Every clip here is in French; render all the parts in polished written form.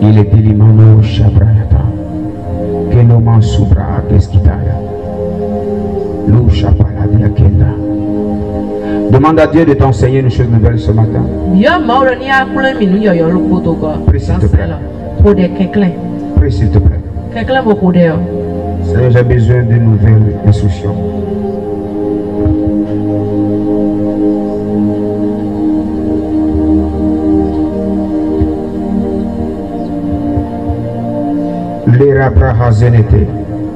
Il est dilimano shabrayata. Kenoman subra keskitaya. Louchapala de la kenda. Demande à Dieu de t'enseigner une chose nouvelle ce matin. Prie s'il te plaît. Prie s'il te plaît. Seigneur, j'ai besoin de nouvelles instructions. Les rapra zenete,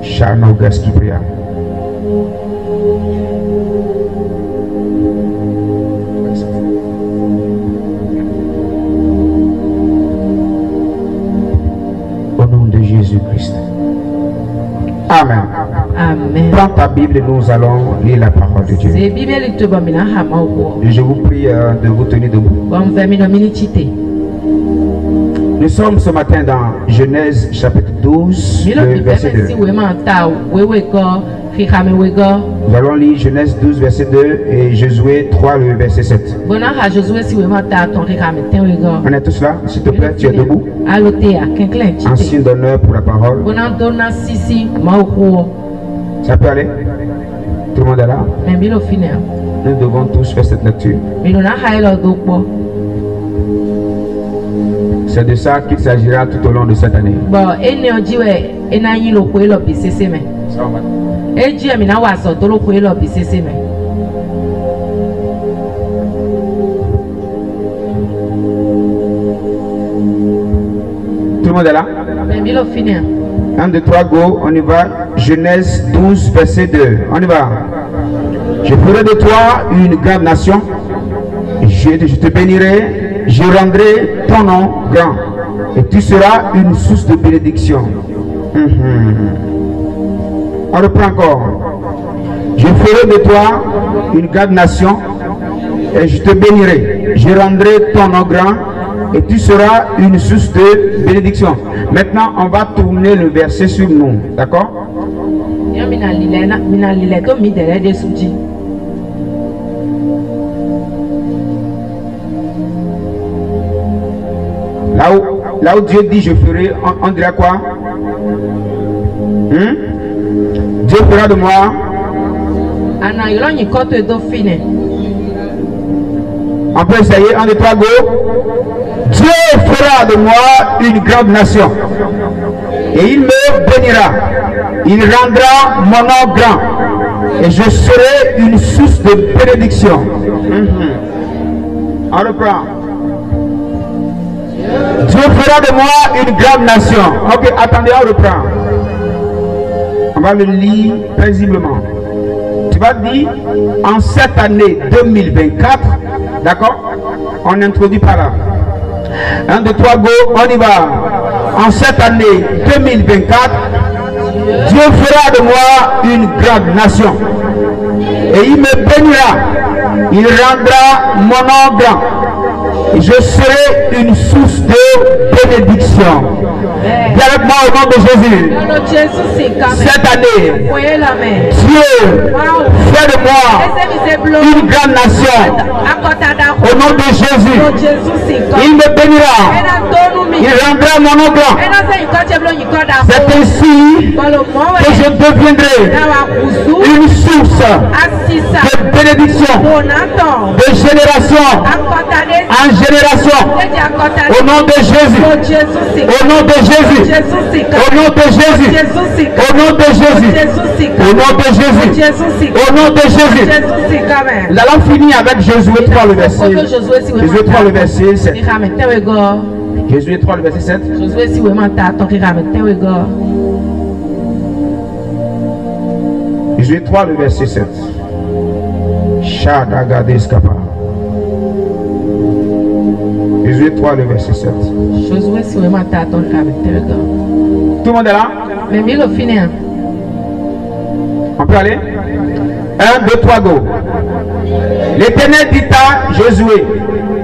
chano gaskipria. Au nom de Jésus-Christ. Amen. Amen. Prends ta Bible et nous allons lire la parole de Dieu. Je vous prie de vous tenir debout. Nous sommes ce matin dans Genèse chapitre 12, le verset 2. Nous allons lire Genèse 12, verset 2 et Josué 3, le verset 7. On est tous là? S'il te plaît, tu es debout. En signe d'honneur pour la parole. Ça peut aller? Tout le monde est là? Nous devons tous faire cette lecture. C'est de ça qu'il s'agira tout au long de cette année. Tout le monde est là? 1, 2, 3, go, on y va. Genèse 12, verset 2. On y va. Je ferai de toi une grande nation. Je te bénirai. Je rendrai ton nom grand. Et tu seras une source de bénédiction. On reprend encore. Je ferai de toi une grande nation. Et je te bénirai. Je rendrai ton nom grand. Et tu seras une source de bénédiction. Maintenant, on va tourner le verset sur nous. D'accord? Là où Dieu dit je ferai, on dirait quoi? Dieu fera de moi. On peut essayer, 1, 2, 3, go. Dieu fera de moi une grande nation. Et il me bénira. Il rendra mon nom grand. Et je serai une source de bénédiction. On reprend. Dieu fera de moi une grande nation. Ok, attendez, on reprend. On va le lire paisiblement. Tu vas dire, en cette année 2024, d'accord? On introduit par là. 1, 2, 3, go, on y va. En cette année 2024, Dieu fera de moi une grande nation. Et il me bénira. Il rendra mon nom grand. Et je serai une source de bénédiction. Viens avec moi au nom de Jésus. Cette année, Dieu fait de moi une grande nation. Au nom de Jésus, il me bénira. Il rendra mon nom grand. C'est ainsi que je deviendrai une source de bénédiction de génération en génération. Au nom de Jésus. Au nom de Jésus. Au nom de Jésus. Au nom de Jésus. Au nom de Jésus. Au nom de Jésus. Nous allons finir avec Josué 3 le verset. Josué 3 le verset 7. Josué 3 le verset 7. Josué 3 le verset 7. Shadagadeskapa. Josué 3 le verset 7. Tout le monde est là? On peut aller? 1, 2, 3, go. L'Éternel dit à Josué,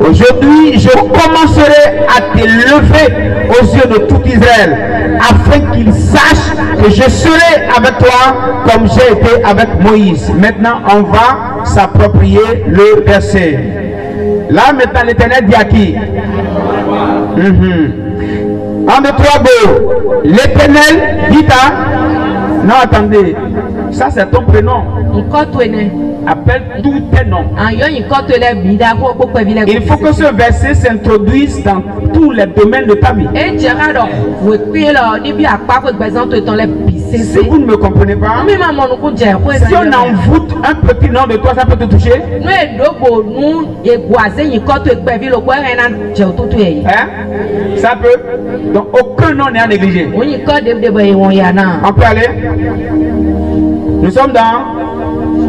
aujourd'hui je commencerai à te lever aux yeux de tout Israël, afin qu'ils sachent que je serai avec toi comme j'ai été avec Moïse. Maintenant on va s'approprier le verset. Là maintenant l'Éternel dit à qui? 1, 2, 3, go. L'Éternel dit à... Non, attendez. Ça c'est ton prénom. Appelle tous tes noms. Il faut que ce verset s'introduise dans tous les domaines de ta vie. Si vous ne me comprenez pas, si on envoûte un petit nom de toi, ça peut te toucher. Hein? Ça peut. Donc aucun nom n'est à négliger. On peut aller. Nous sommes dans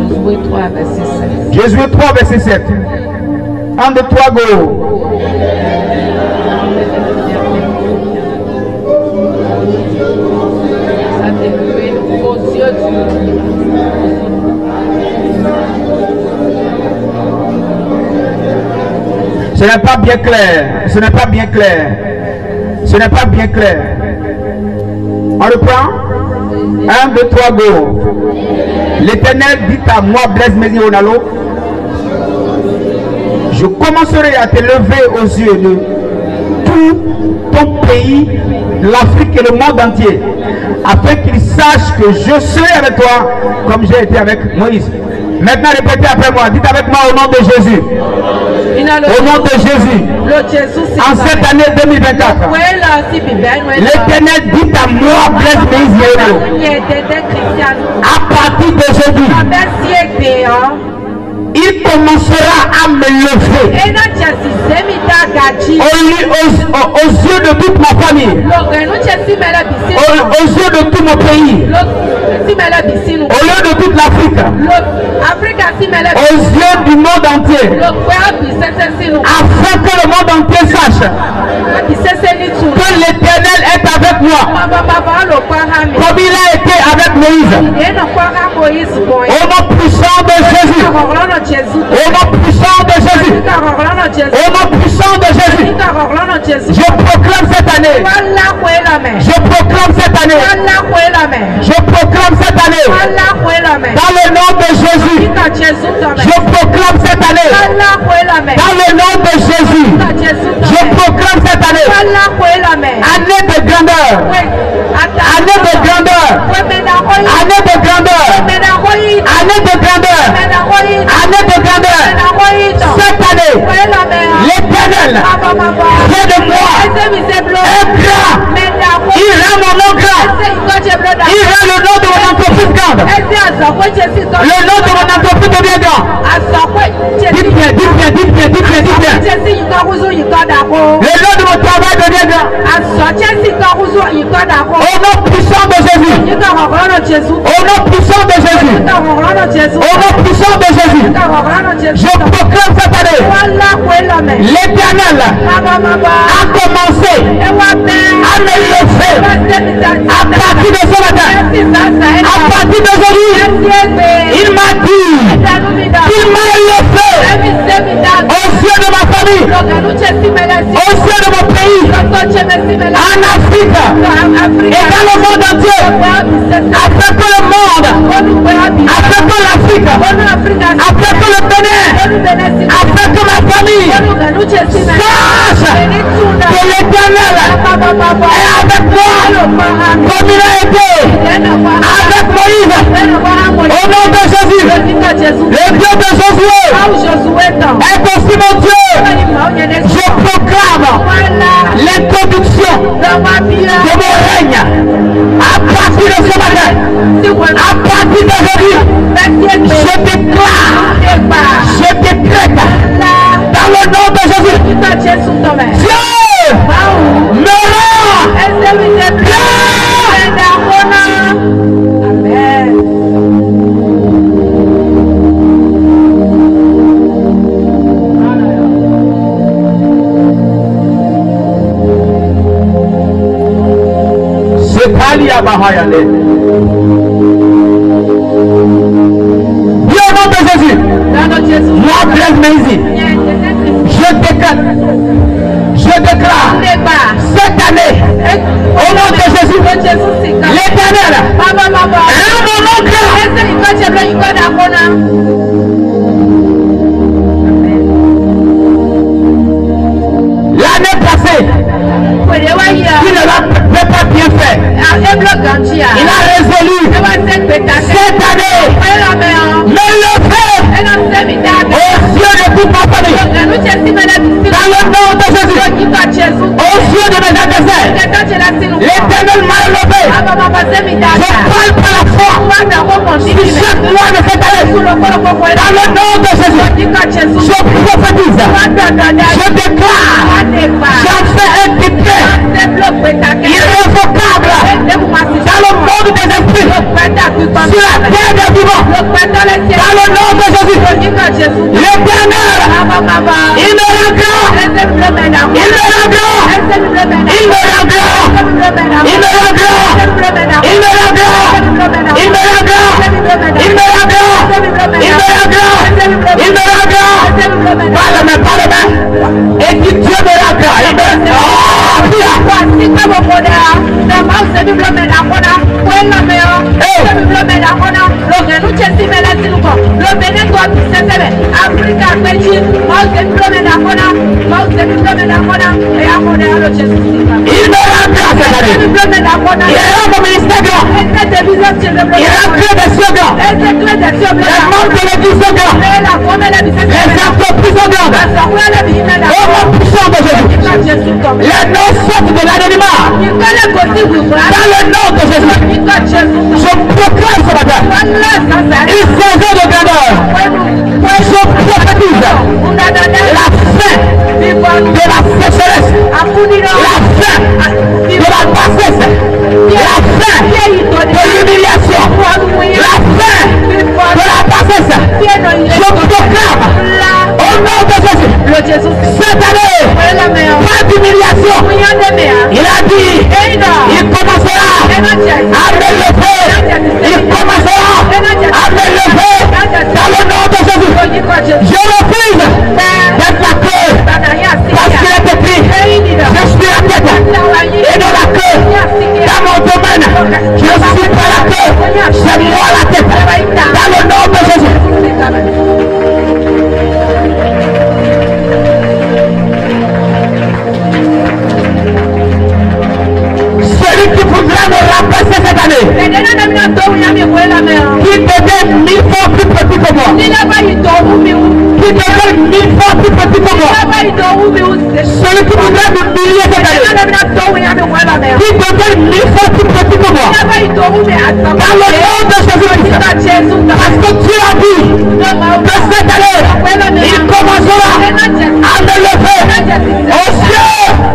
Josué 3, verset 7. Josué 3, verset 7. 1, 2, 3, go. Ce n'est pas bien clair. Ce n'est pas bien clair. Ce n'est pas bien clair. On reprend. 1, 2, 3, go. L'Éternel dit à moi, Blaise Mezi Onalo, je commencerai à te lever aux yeux de tout ton pays, l'Afrique et le monde entier, afin qu'ils sachent que je serai avec toi comme j'ai été avec Moïse. Maintenant, répétez après moi. Dites avec moi au nom de Jésus. Au nom de Jésus. En cette année 2024. L'Éternel dit à moi, Blaise Mezi Onalo, à partir d'aujourd'hui, il commencera à me lever aux yeux de toute ma famille, aux yeux de tout mon pays, au lieu de toute l'Afrique, aux yeux du monde entier, afin que le monde entier sache que l'Éternel est avec moi, comme il a été avec Moïse. Au nom puissant de Jésus. Au nom puissant de Jésus. Au nom puissant de Jésus. Je proclame cette année. Je proclame cette année. Je proclame cette année. Dans le nom de Jésus. Je proclame cette année. Dans le nom de Jésus. Je proclame cette année. Année de grandeur. Année de grandeur. Année de grandeur. Année de grandeur. Année de grandeur. Cette année, l'Éternel fait de moi un grand. Il rend mon nom grand. Il rend le nom de mon entreprise grande. Le nom de mon entreprise devient grand. Dites bien, dites bien, dites bien, dites bien, dites bien. Le nom de mon travail devient grand. Au nom puissant de Jésus. Au nom puissant de Jésus. Au nom puissant de Jésus. Je proclame cette année. L'Éternel a commencé à me lever à partir de ce matin. À partir d'aujourd'hui, il m'a dit qu'il m'a levé aux yeux de ma famille, aux yeux de mon pays, en Afrique et dans le monde entier, afin que le monde, afin que l'Afrique, afin que le Bénin, afin que ma famille sache que l'Éternel est avec moi comme il a été avec Moïse. Au nom de Jésus, le Dieu de Josué est aussi mon Dieu. Je proclame l'introduction de mon règne à partir de ce matin, à partir d'aujourd'hui. Je décrète dans le nom de Jésus, Dieu me rend grâce. Alia Bahayale. Dis au nom de Jésus. Moi, Blaise Mezi, je déclare cette année, au nom de Jésus, l'Éternel, rend mon nom grand. sur chaque mois de cette année, dans le nom de Jésus, je prophétise, je déclare, j'en fais un décret irrévocable dans le monde des esprits, sur la terre des vivants, dans le nom de Jésus. L'Éternel, il me rend grand, il me rend grand, il me rend grand, il me rend grand, il me rend grand, il me rend grand, il me rend grand, il me rend grand, il me rend grand. Parle-moi, et que Dieu me rend grand. Il me mon ministère grand. Il a créé des cieux grands. Les membres de l'église grands. Les entreprises grandes. Au nom puissant de Jésus. Les noms sortent de l'anonymat. Dans le nom de Jésus. Je proclame ce matin une saison de grandeur. Je prophétise la fin de la sécheresse, la fin de la bassesse, la fin de l'humiliation, la fin de la bassesse. Je proclame au nom de Jésus cette année, pas d'humiliation. Il a dit, il commencera à me lever, il commencera à me lever dans le nom de Jésus. Je refuse d'être la queue, parce qu'il est écrit, je suis la tête et non la queue. Dans mon domaine, je ne suis pas la queue, c'est moi la tête. Dans le nom de Jésus. Celui qui voudra me remplacer cette année, qui devient 1000 fois plus petit que moi, qui devient 1000 fois plus petit que moi, celui qui voudra m'humilier cette année, qui devient 1000 fois plus petit que moi, dans le nom de Jésus-Christ, parce que tu as dit que cette année, il commencera à me lever aux yeux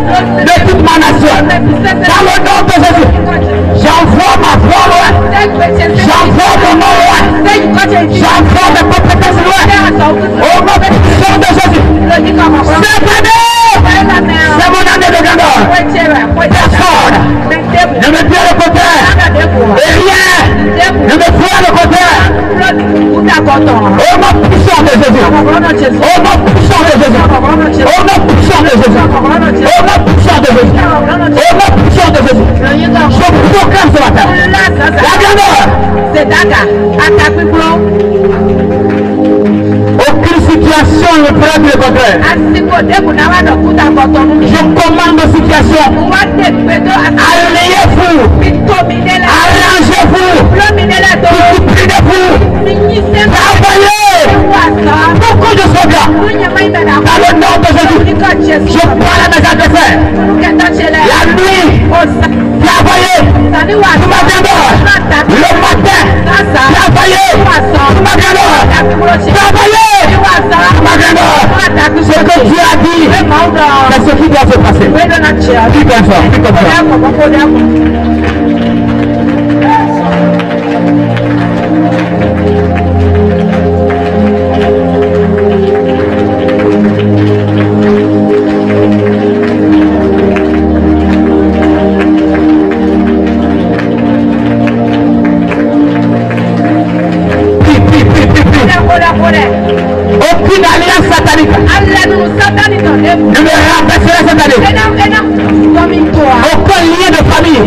de toute ma nation. Dans le nom de Jésus, j'envoie ma voix loin, j'envoie mon nom loin, j'envoie mes compétences loin, au nom puissant de Jésus. Cette année, c'est mon année de grandeur. Personne ne me tient le côté, et rien ne me tient le côté. Au nom puissant de Jésus, au nom puissant de Jésus, au nom puissant de Jésus, au nom puissant de Jésus, au nom puissant de Jésus. Je proclame ce matin la grandeur. Aucune situation ne pourra dire le contraire. Je commande aux situations. Alliez-vous. Arrangez-vous. Disciplinez-vous. Travaillez. Beaucoup de soldats. Dans le nom de Jésus. Je parle à mes adversaires. La nuit. Travaillez. Tout ma grandeur. Le matin. Travaillez. Tout ma grandeur. Travaillez. Ce que Dieu a dit, c'est ce qui doit se passer. Dis comme ça, dis comme ça. Aucune alliance satanique ne me rabaissera cette année. Aucun lien de famille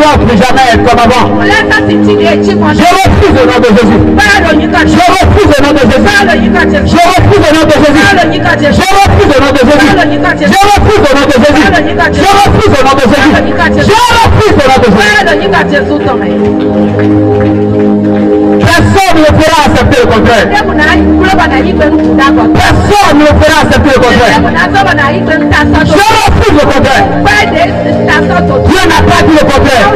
dois plus jamais être comme avant. Je refuse au nom de Jésus. Je refuse au nom de Jésus. Je refuse au nom de Jésus. Je refuse au nom de Jésus. Je refuse au nom de Jésus. Je refuse au nom de Jésus. Je refuse au nom de Jésus. Personne ne pourra accepter le contraire. Personne ne pourra accepter le contraire. Je refuse le contraire. Dieu n'a pas dit le contraire.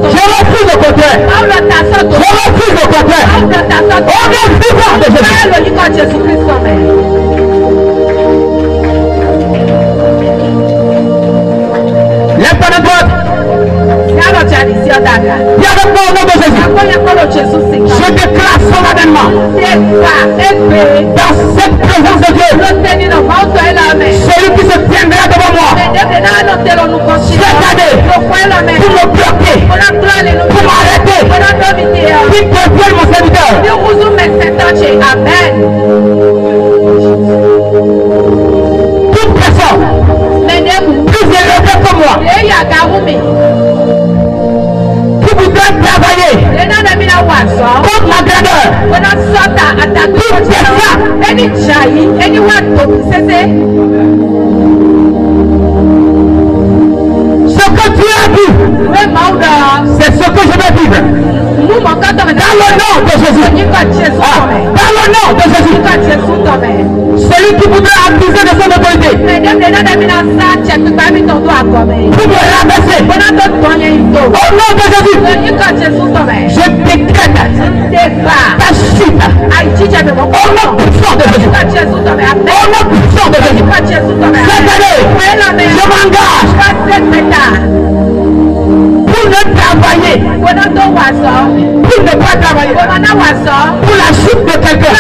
Je refuse le contraire. Je refuse le contraire. Au nom puissant de Jésus. Lève ton droite. Viens avec moi au nom de Jésus. Je déclare solennellement dans cette présence de Dieu, celui qui se tiendra devant moi cette année pour me bloquer, pour m'arrêter, qui devienne mon serviteur. Amen. Toute personne plus élevée que moi qui voudrait travailler contre ma grandeur, ce que tu as vu, c'est ce que je vais vivre. Dans le nom de Jésus. Dans le nom de Jésus. Celui qui voudrait abuser de son autorité pour me rabaisser, au nom de Jésus, je décrète ta chute au nom puissant de Jésus. Au nom puissant de Jésus. Cette année, je m'engage pour ne travailler, pour ne pas travailler, pour la chute de quelqu'un.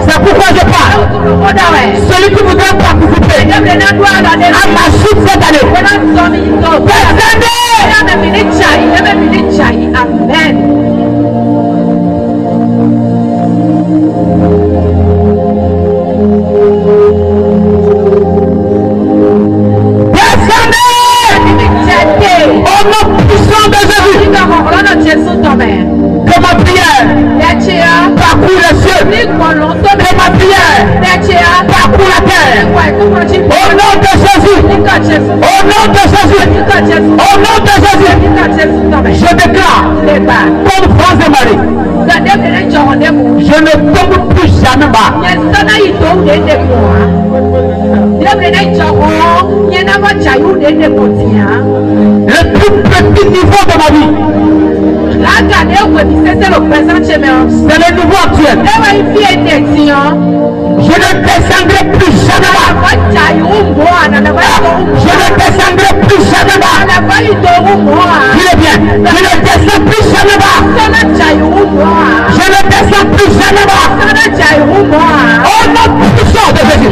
C'est pourquoi je parle. Celui qui voudrait participer à ma chute cette année, Amen. Au nom puissant de Jésus, que ma prière parcourt les cieux, que ma prière parcourt la terre. Au nom de Jésus, au nom de Jésus, au nom de Jésus, je déclare comme France et Marie, je ne tombe plus jamais bas. Le plus petit niveau de ma vie, c'est le niveau actuel. Je ne descendrai plus jamais bas. Je ne descendrai plus jamais bas. Il est bien. Je ne descends plus jamais bas. Je ne descends plus jamais bas. Au nom puissant de Jésus.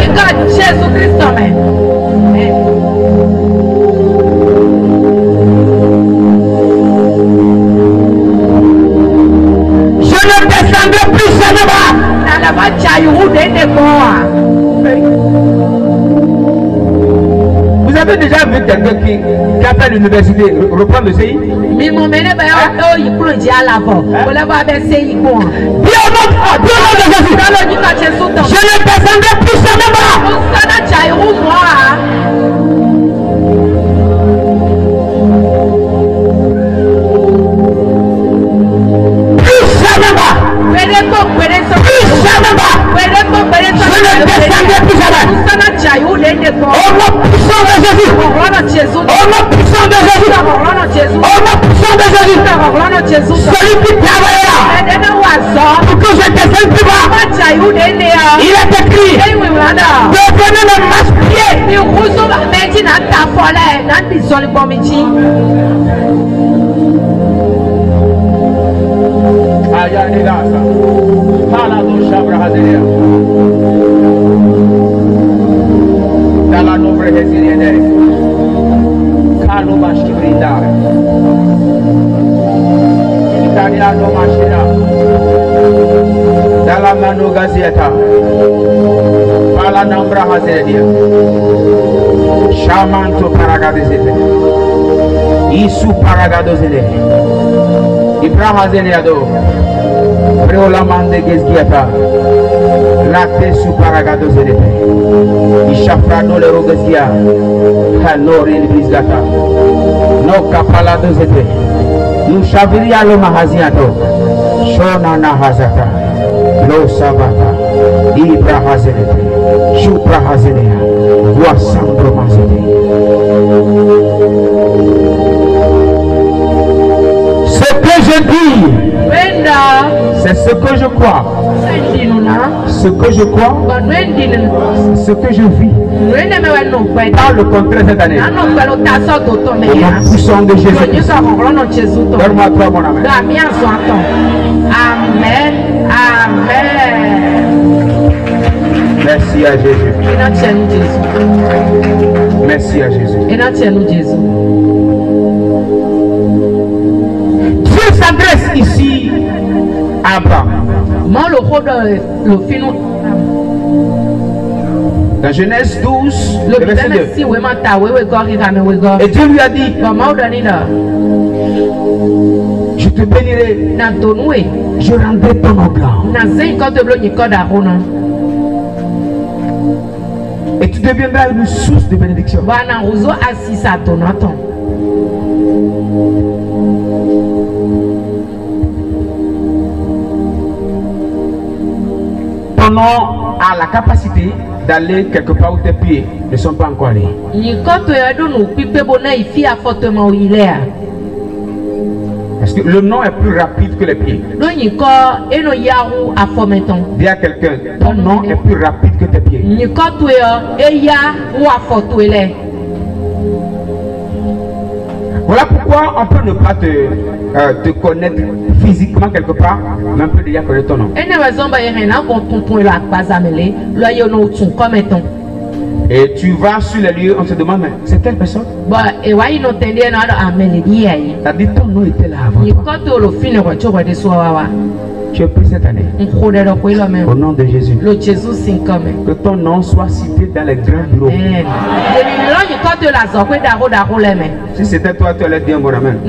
Je ne descendrai plus jamais bas. Vous avez déjà vu quelqu'un qui a fait l'université reprendre le CI? Dis au nom de Jésus. Je ne descendrai plus jamais bas. Plus jamais bas. Je ne descendrai plus jamais. Au nom puissant de Jésus. Au nom puissant de Jésus. Au nom puissant de Jésus. Celui qui travaillera pour que je descende plus bas. Il est écrit. Devenez le masque-pied. Dalla mano gazieta, pala nambra hazedia, shamanto paragadezete, Isu paragadozele. Ibrahazeleado. Preolamande gezgiata. Late su paragadozele. Ishafrado le rogezgia. Hanori libizgata. No kapaladozete. Nu shaviria lo mahaziato. Shona nahazata. Lo sabata. Ibrahazelete. Shuprahazelea. Wasandro mazete. Ce que je dis, c'est ce que je crois. Ce que je crois, ce que je vis. Par le contraire cette année. Au nom puissant de Jésus. Donne-moi toi mon amen. Amen. Amen. Merci à Jésus. Merci à Jésus. Dieu s'adresse ici à Abraham. Dans Genèse 12, le verset 2. Et Dieu lui a dit, je te bénirai, je rendrai ton nom grand. Et tu deviendras une source de bénédiction. Ton nom a la capacité d'aller quelque part où tes pieds ne sont pas encore allés. Parce que le nom est plus rapide que les pieds. Dis à quelqu'un, ton nom est plus rapide que tes pieds. Voilà pourquoi on peut ne pas te connaître physiquement quelque part, mais on peut déjà connaître ton nom. Et tu vas sur les lieux, on se demande, mais c'est quelle personne? Ça dit ton nom était là avant toi. Tu es pris cette année. Au nom de Jésus. Que ton nom soit cité dans les grands bureaux. Si c'était toi, tu allais dire mon amen.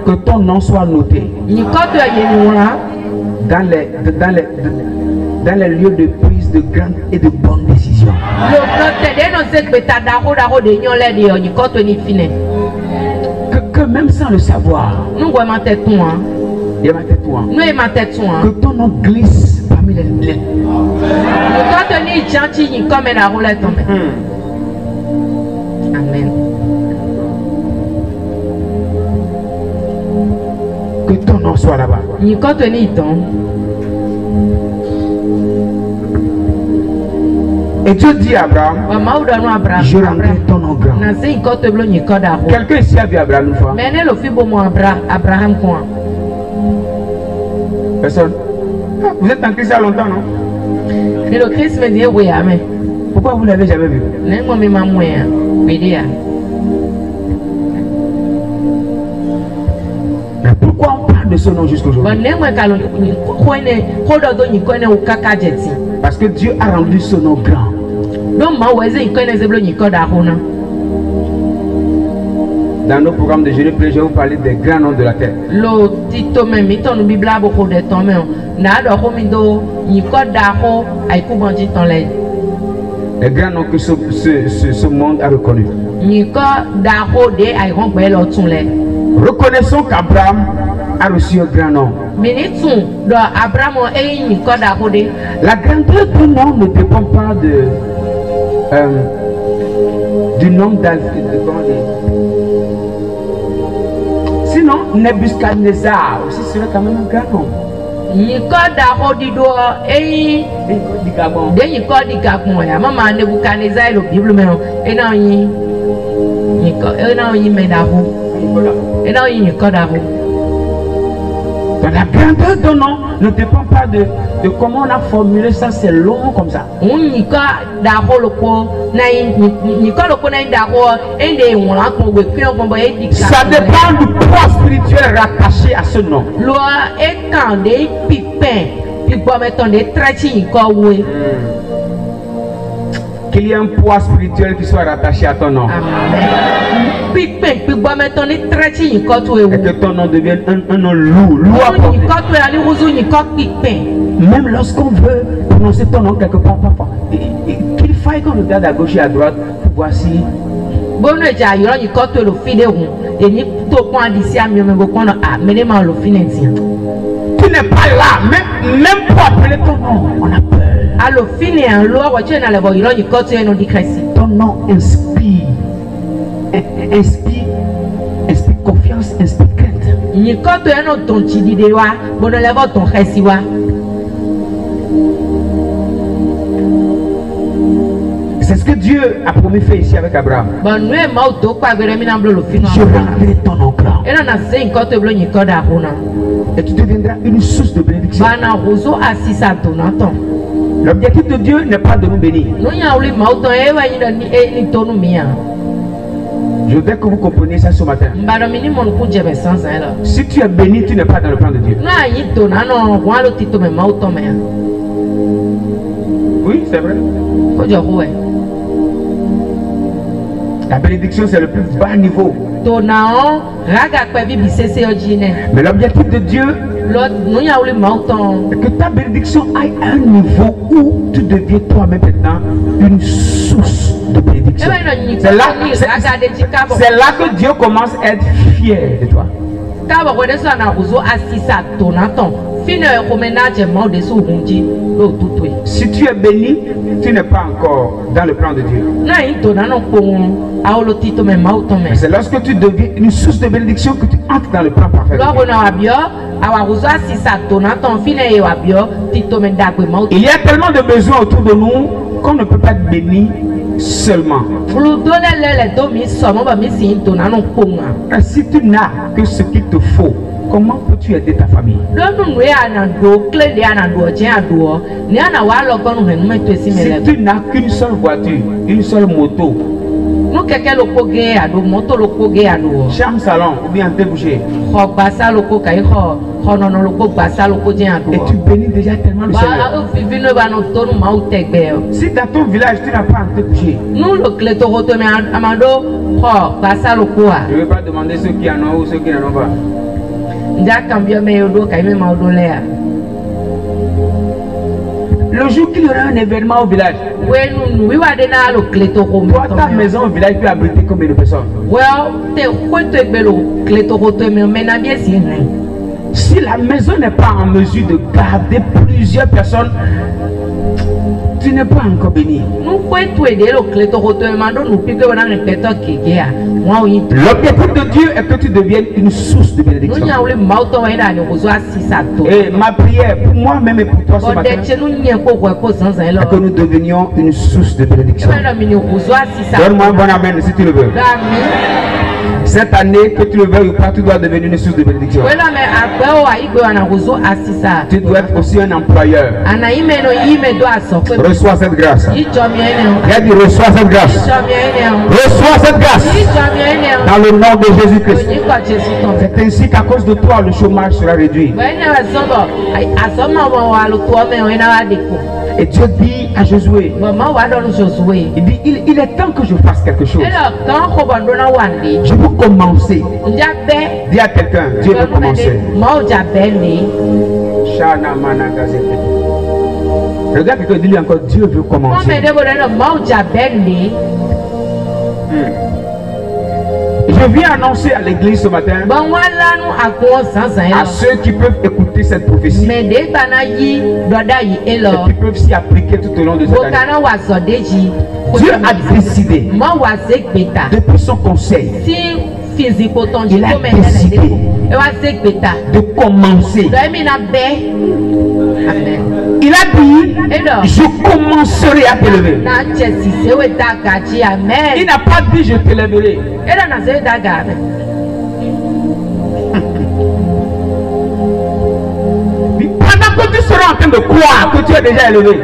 Que ton nom soit noté dans les lieux de prise de grandes et de bonnes décisions. Que même sans le savoir, que ton nom glisse parmi les lettres. Amen. Que ton nom soit là-bas. Et Dieu dit à Abraham, je rendrai ton nom grand. Quelqu'un ici a vu Abraham une fois? Personne. Vous êtes en Christ il y a longtemps, non? Pourquoi vous ne l'avez jamais vu? Mais pourquoi on parle de ce nom jusqu'aujourd'hui? Parce que Dieu a rendu ce nom grand. Dans nos programmes de jeûne, je vais vous parler des grands noms de la terre. Les grands noms que ce monde a reconnus. Reconnaissons qu'Abraham a reçu un grand nom. La grandeur du nom ne dépend pas du nom sinon, Nebuchadnezzar aussi serait quand même un grand nom. La grandeur d'un nom ne dépend pas de comment on a formulé ça, c'est long comme ça. Ça dépend du poids spirituel rattaché à ce nom. qu'il y ait un poids spirituel qui soit rattaché à ton nom. Amen. Et que ton nom devienne un nom lourd, lourd à porter. Même lorsqu'on veut prononcer ton nom quelque part, parfois, qu'il faille qu'on regarde à gauche et à droite pour voir si. Tu n'es pas là, même pour appeler ton nom, on a peur. Ton nom inspire, inspire confiance, inspire crainte. C'est ce que Dieu a promis faire ici avec Abraham. Je vais révéler ton nom grand. Et tu deviendras une source de bénédiction. L'objectif de Dieu n'est pas de nous bénir. Je veux que vous compreniez ça ce matin. Si tu es béni, tu n'es pas dans le plan de Dieu. Oui, c'est vrai. La bénédiction, c'est le plus bas niveau. Mais l'objectif de Dieu est que ta bénédiction aille à un niveau où tu deviens toi-même maintenant une source de bénédiction. C'est là que Dieu commence à être fier de toi. Si tu es béni, tu n'es pas encore dans le plan de Dieu. C'est lorsque tu deviens une source de bénédiction que tu entres dans le plan parfait de Dieu. Il y a tellement de besoins autour de nous qu'on ne peut pas être béni seulement. Si tu n'as que ce qu'il te faut, comment peux-tu aider ta famille? Si tu n'as qu'une seule voiture, une seule moto, chambre, salon ou bien débouché, et tu bénis déjà tellement le Seigneur. Si dans ton village tu n'as pas un débouché, je ne vais pas demander ceux qui en ont ou ceux qui n'en ont pas. Le jour qu'il y aura un événement au village, toi, ta maison au village peut abriter combien de personnes? Si la maison n'est pas en mesure de garder plusieurs personnes, tu n'es pas encore béni. L'objectif de Dieu est que tu deviennes une source de bénédiction. Et ma prière pour moi-même et pour toi ce matin, est que nous devenions une source de bénédiction. Donne-moi un bon amen si tu le veux. Cette année, que tu le veuilles ou pas, tu dois devenir une source de bénédiction. Tu dois être aussi un employeur. Reçois cette grâce. J'ai dit reçois cette grâce. Reçois cette grâce. Dans le nom de Jésus-Christ. C'est ainsi qu'à cause de toi, le chômage sera réduit. Et Dieu dit à Josué, il dit, il est temps que je fasse quelque chose. Je veux commencer. Dis à quelqu'un, Dieu veut commencer. Regarde quelqu'un, dis-lui encore, Dieu veut commencer. Je viens annoncer à l'église ce matin, à ceux qui peuvent écouter cette prophétie et qui peuvent s'y appliquer tout au long de cette année. Dieu a décidé, depuis son conseil, il a décidé de commencer. Il a dit, je commencerai à t'élever. Il n'a pas dit, je t'élèverai. Pendant que tu seras en train de croire que tu es déjà élevé,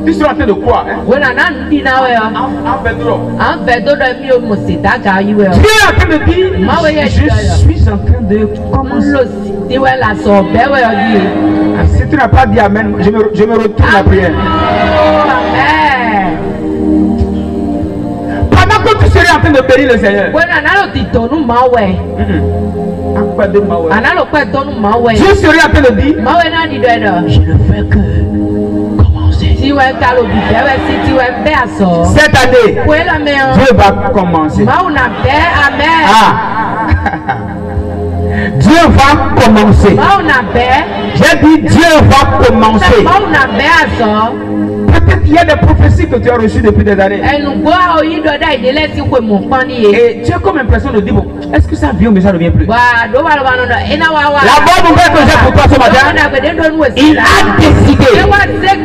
tu seras en train de quoi? Hein? Dieu est en train de dire, je suis en train de commencer. Si tu n'as pas dit Amen, je me retourne la prière. Pendant que tu serais en train de bénir le Seigneur, Dieu serait en train de dire, je ne fais que commencer. Cette année, Dieu va commencer. Dieu va commencer. J'ai dit Dieu va commencer. Peut-être qu'il y a des prophéties que tu as reçues depuis des années. Et tu as comme l'impression de dire, bon, est-ce que ça vient ou mais ça ne vient plus? La bonne nouvelle que j'ai pour toi ce matin, il a décidé de commencer.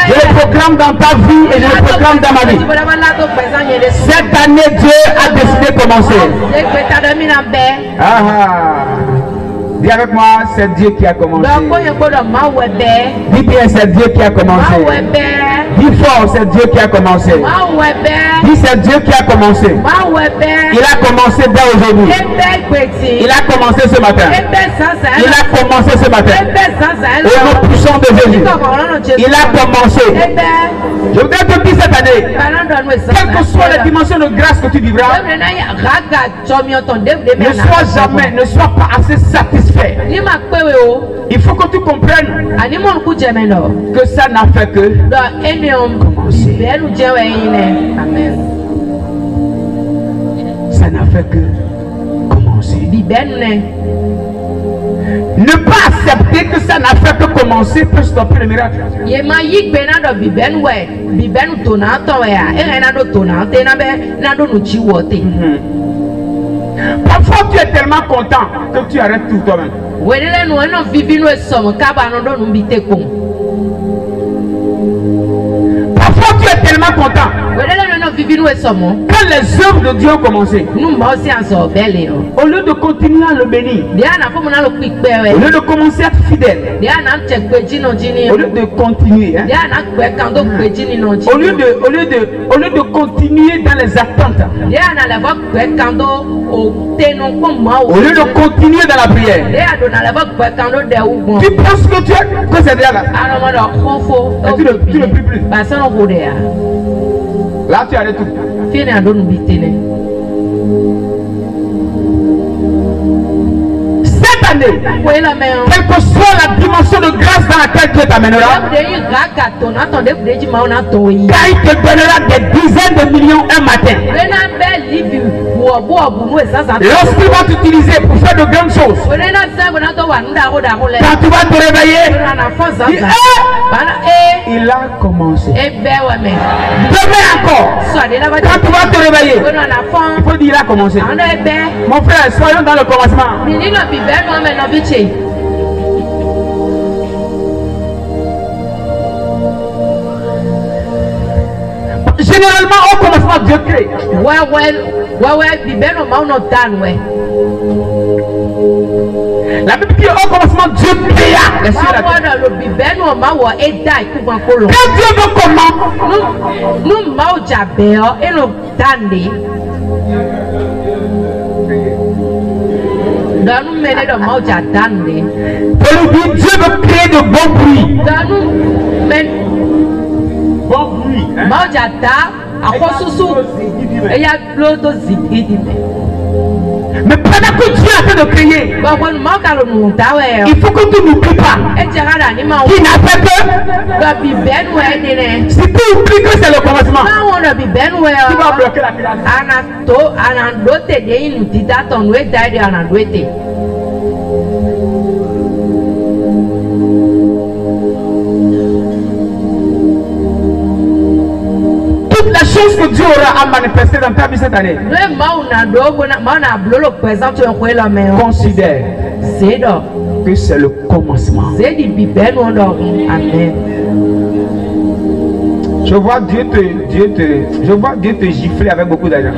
Je le proclame dans ta vie et je le proclame dans ma vie. Cette année, Dieu a décidé de commencer. Dis avec moi, c'est Dieu qui a commencé. Dis bien, c'est Dieu qui a commencé. Dis fort, c'est Dieu qui a commencé. Dis, c'est Dieu qui a commencé. Il a commencé dès aujourd'hui. Il a commencé ce matin. Il a commencé ce matin. Au nom puissant de Jésus. Il a commencé. Je voudrais te dire cette année, quelle que soit la dimension de grâce que tu vivras, ne sois pas assez satisfait. Il faut que tu comprennes que ça n'a fait que commencer. Ça n'a fait que commencer. Ne pas accepter que ça n'a fait que commencer peut stopper le miracle. Parfois tu es tellement content que tu arrêtes tout toi-même. Parfois tu es tellement content quand les œuvres de Dieu ont commencé, au lieu de continuer à le bénir, au lieu de commencer à être fidèle, au lieu de continuer, hein, au lieu de continuer dans les attentes, au lieu de continuer dans la prière, tu penses que c'est déjà là. Et tu ne pries plus. Là, tu arrêtes tout. Cette année, quelle que soit la dimension de grâce dans laquelle Dieu t'amènera, car il te donnera des dizaines de millions un matin. Lorsqu'il va t'utiliser pour faire de grandes choses, quand tu vas te réveiller, il a commencé. Demain encore, quand tu vas te réveiller, il faut dire il a commencé. Mon frère, soyons dans le commencement. Généralement, au commencement, Dieu crée. La Bible dit au commencement, Dieu créa les cieux et la terre. Quand Dieu veut comment? Dieu veut créer de bons bruits. Bon bruit. Mais pendant que Dieu est en train de crier, il faut que tu n'oublies pas qu'il n'a fait que. Si tu oublies que c'est le commencement, tu vas bloquer la création. Toutes les choses que Dieu aura à manifester dans ta vie cette année, considère que c'est le commencement. Je vois Dieu te gifler avec beaucoup d'argent.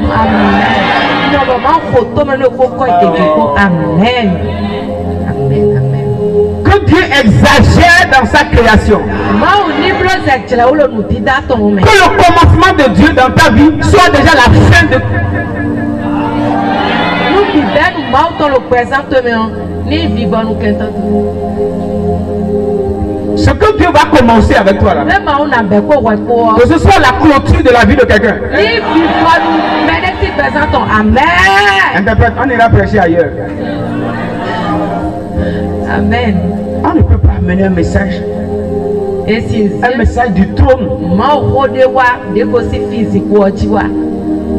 Amen. Amen. Dieu exagère dans sa création. Que le commencement de Dieu dans ta vie soit déjà la fin de... Ce que Dieu va commencer avec toi là, que ce soit la clôture de la vie de quelqu'un. Interprète, on ira prêcher ailleurs. Amen. On ne peut pas amener un message du trône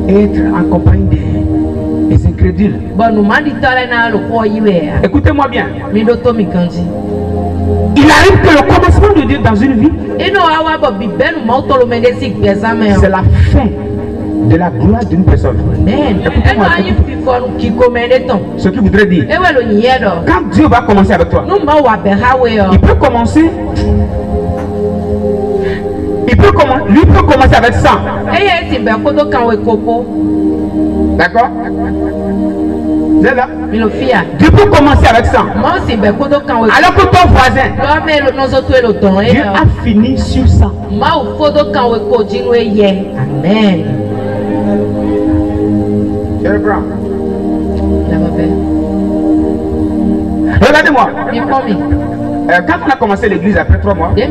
et être en compagnie des incrédules. Écoutez-moi bien. Il arrive que le commencement de Dieu dans une vie, c'est la fin de la gloire d'une personne. Ce qui voudrait dire, quand Dieu va commencer avec toi, il peut commencer. Lui peut commencer avec 100. D'accord? Vous êtes là? Dieu peut commencer avec 100. Alors que ton voisin, Dieu a fini sur 100. Amen. Regardez-moi. Quand on a commencé l'église après 3 mois, il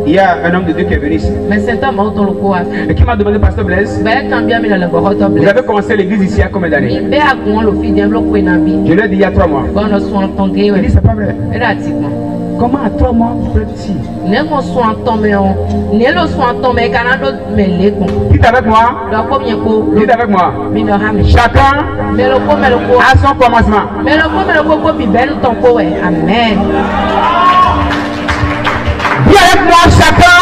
y a un homme de Dieu qui est venu ici et qui m'a demandé, Pasteur Blaise, vous avez commencé l'église ici il y a combien d'années? Je lui ai dit il y a 3 mois. Il dit c'est pas vrai. Comment à 3 mois vous êtes ici? Dites avec moi. Dites avec moi. Chacun a son commencement. Amen. Dis avec moi, chacun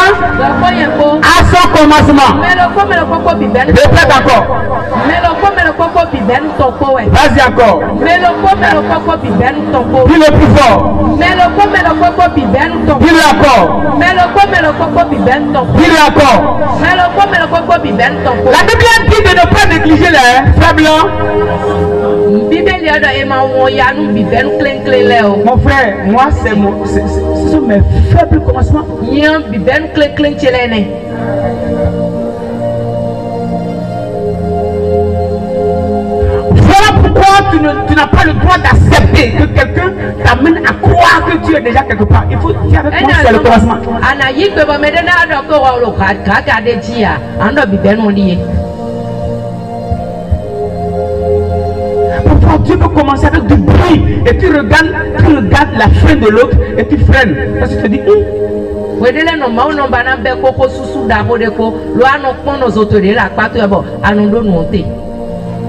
a son commencement. Répète encore. Vas-y encore. Dis le plus fort. Dis-le encore. Dis-le encore. La Bible dit de ne pas négliger les faibles. Mon frère, moi ce sont mes faibles commencements. Voilà pourquoi tu n'as pas le droit d'accepter que quelqu'un t'amène à croire que tu es déjà quelque part. Il faut dire avec moi c'est le commencement. Dieu peut commencer avec du bruit et tu regardes la fin de l'autre et tu freines. Parce que tu te dis,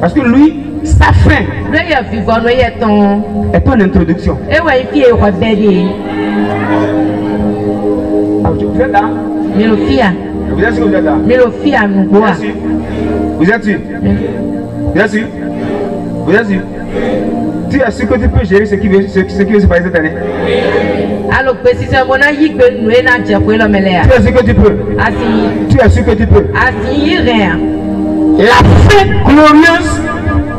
parce que lui, sa fin est ton introduction. Vous êtes là? Vous êtes sûr que vous êtes là? Vous êtes sûr? Vous êtes sûr? Vous êtes sûr? Tu es sûr que tu peux gérer ce qui veut se passer cette année? Tu es sûr que tu peux? Tu es sûr que tu peux? La fin glorieuse,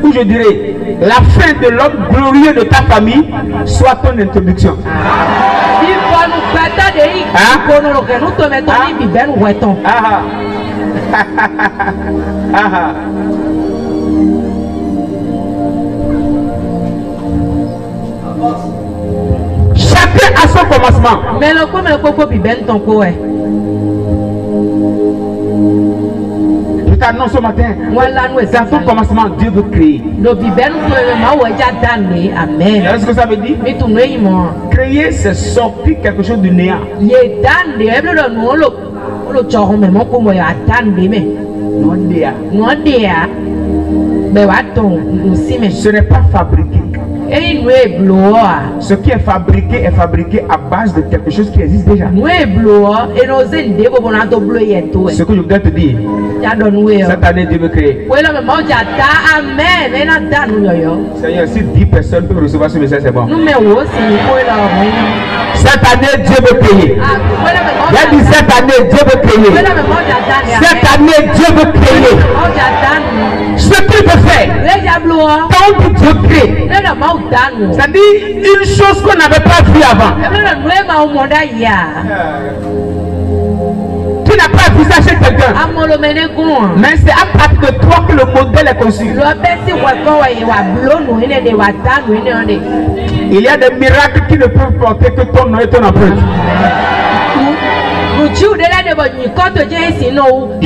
ou je dirais, la fin de l'homme glorieux de ta famille, soit ton introduction. Chacun a son commencement. Je t'annonce ce matin, dans ton commencement, Dieu veut créer. Amen. Est-ce que ça veut dire? Créer, c'est sortir quelque chose du néant. Ce n'est pas fabriqué. Ce qui est fabriqué à base de quelque chose qui existe déjà. Ce que je voudrais te dire, cette année Dieu veut créer. Seigneur, si 10 personnes peuvent recevoir ce message, c'est bon. Cette année Dieu veut créer. Il a dit cette année Dieu veut créer. Cette année Dieu veut créer. Ce qu'il veut faire, Tant que Dieu crée. C'est-à-dire une chose qu'on n'avait pas vue avant. Tu n'as pas vu ça chez quelqu'un. Mais c'est à partir de toi que le modèle est conçu. Il y a des miracles qui ne peuvent porter que ton nom et ton empreinte. Je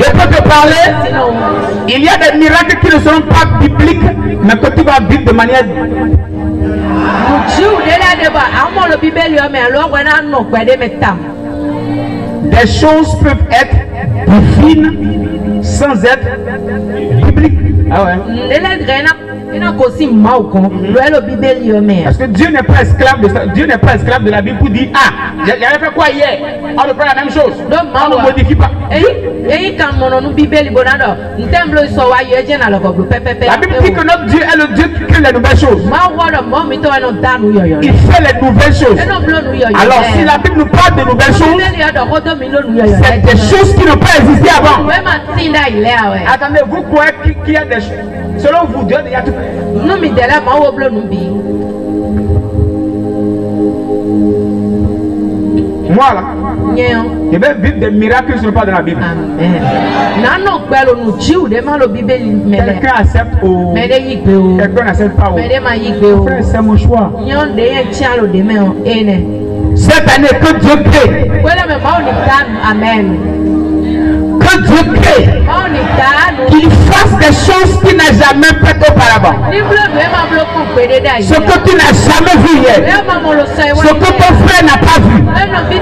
peux te parler. Il y a des miracles qui ne sont pas bibliques, mais que tu vas vivre de manière. Des choses peuvent être divines sans être bibliques. Ah ouais. Parce que Dieu n'est pas esclave de ça. Dieu n'est pas esclave de la Bible pour dire ah, j'avais fait quoi hier? On reprend la même chose. On ne modifie pas. La Bible dit que notre Dieu est le Dieu qui crée les nouvelles choses. Il fait les nouvelles choses. Alors si la Bible nous parle de nouvelles choses, c'est des choses qui n'ont pas existé avant. Attendez, vous croyez qu'il y a des choses? Selon vous, Dieu a tout fait. Moi là, je vais vivre des miracles qui ne sont pas dans la Bible. Quelqu'un accepte ou quelqu'un n'accepte pas. Frère, c'est mon choix. Cette année, que Dieu crée. Amen. Que Dieu crée, qu'il fasse des choses qu'il n'a jamais faites auparavant. Ce que tu n'as jamais vu hier, ce que ton frère n'a pas vu,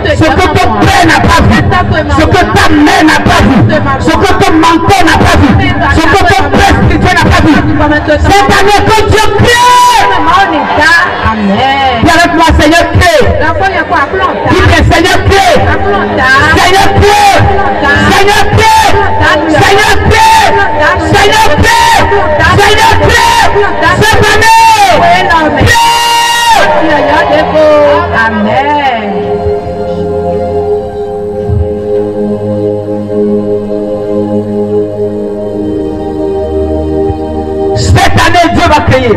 ce que ton père n'a pas vu, ce que ta mère n'a pas vu, ce que ton mentor n'a pas vu, ce que ton père spirituel n'a pas vu. Cette année, que Dieu crée. Dis avec moi, Seigneur crée. Dis bien, Seigneur crée. Seigneur crée. Seigneur crée. Seigneur crée. Seigneur crée. Seigneur crée. Cette année. Amen. Cette année, Dieu va créer.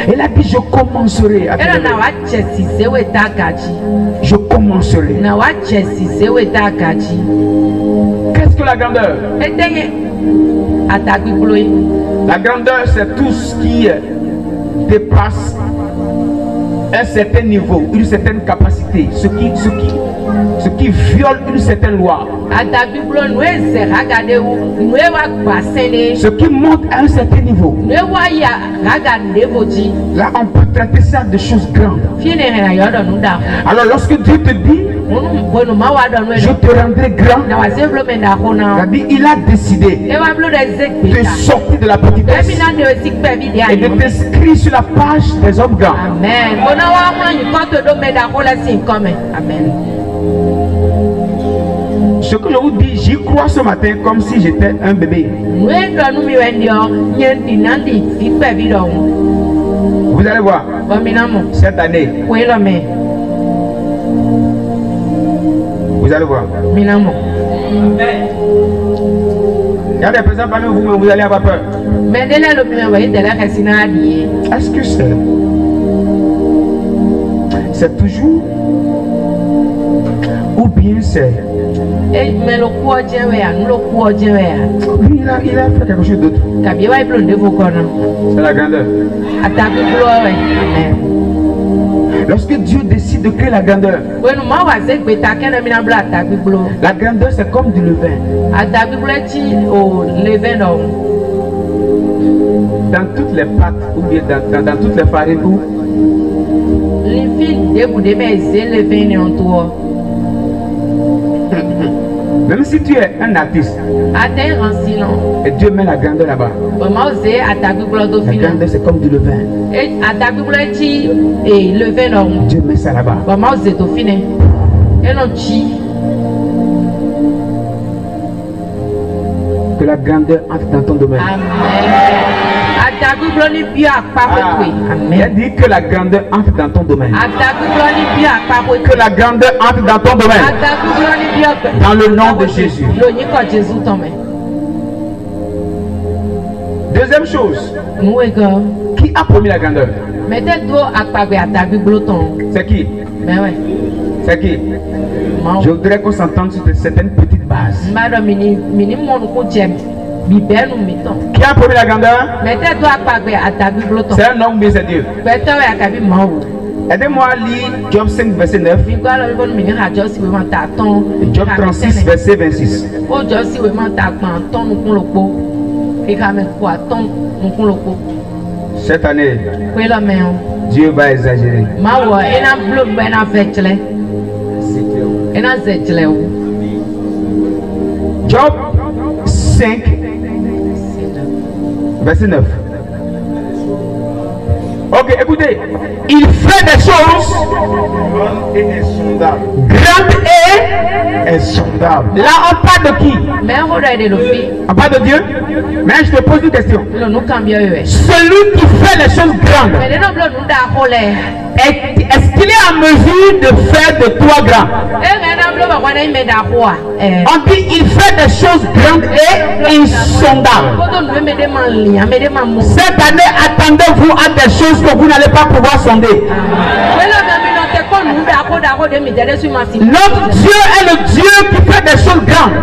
Elle a dit je commencerai à faire. Je commencerai. Qu'est-ce que la grandeur? La grandeur, c'est tout ce qui dépasse un certain niveau, une certaine capacité, ce qui viole une certaine loi. Ce qui monte à un certain niveau. Là, on peut traiter ça de choses grandes. Alors, lorsque Dieu te dit, je te rendrai grand, il a décidé de sortir de la petitesse et de t'inscrire sur la page des hommes grands. Amen. Amen. Ce que je vous dis, j'y crois ce matin comme si j'étais un bébé. Vous allez voir, cette année, vous allez voir. Il y a des personnes parmi vous, mais vous allez avoir peur. Est-ce que c'est toujours ou bien c'est lui, il a fait quelque chose d'autre. C'est la grandeur. Lorsque Dieu décide de créer la grandeur, la grandeur c'est comme du levain. Dans toutes les pâtes ou bien dans toutes les farines où même si tu es un artiste et Dieu met la grandeur là-bas, la grandeur c'est comme du levain. Dieu met ça là-bas. Que la grandeur entre dans ton domaine. Il a dit que la grandeur entre dans ton domaine. Que la grandeur entre dans ton domaine. Dans le nom de Jésus. Deuxième chose, Nous ego. qui a promis la grandeur? Mettez do akpagbe atagbe gloton. C'est qui? Mais ouais. C'est qui? Je voudrais qu'on s'entende sur certaines petites bases. Madame mini mon ko jem. Bibel nous mettons. Qui a promis la grandeur? Mettez do akpagbe atagbe gloton. C'est un homme ou bien c'est Dieu? Mettez ouais akabi mawo. Aidez-moi à lire Job 5, verset 9. Job 36, verset 26. Cette année, Dieu va exagérer. Job 5, verset 9. Ok, écoutez, il fait des choses Grandes et insondables. grandes et Insondables. là on parle de qui? On parle de Dieu. Mais je te pose une question. Celui qui fait les choses grandes, est-ce qu'il est en mesure de faire de toi grand? On dit il fait des choses grandes et insondables. Cette année, attendez-vous à des choses que vous n'allez pas pouvoir sonder. Notre Dieu est le Dieu qui fait des choses grandes.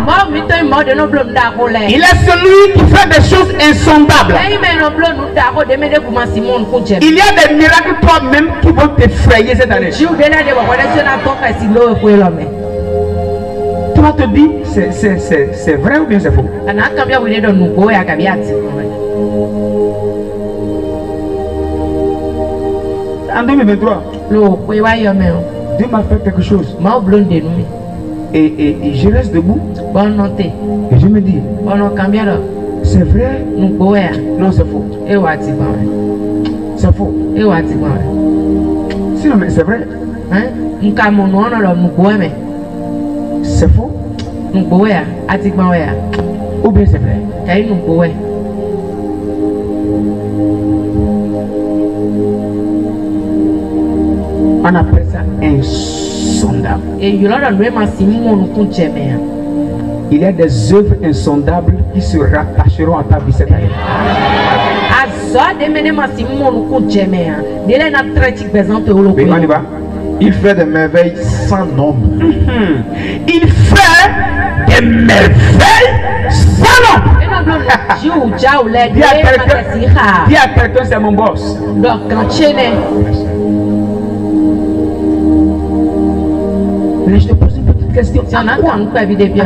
Il est celui qui fait des choses insondables. Il y a des miracles toi-même qui vont t'effrayer cette année. Tu vas te dire, c'est vrai ou bien c'est faux? En 2023, Dieu m'a fait quelque chose. Et je reste debout. Et je me dis, c'est vrai? Non, c'est faux. C'est faux. Sinon, mais c'est vrai. C'est faux. Ou bien c'est vrai. On appelle ça insondable. Il y a des œuvres insondables qui se rattacheront à ta vie cette année. Mais on y va. Il fait des merveilles sans nombre. Il fait des merveilles sans nombre. Dis à quelqu'un, c'est mon boss. Mais je te pose une petite question. À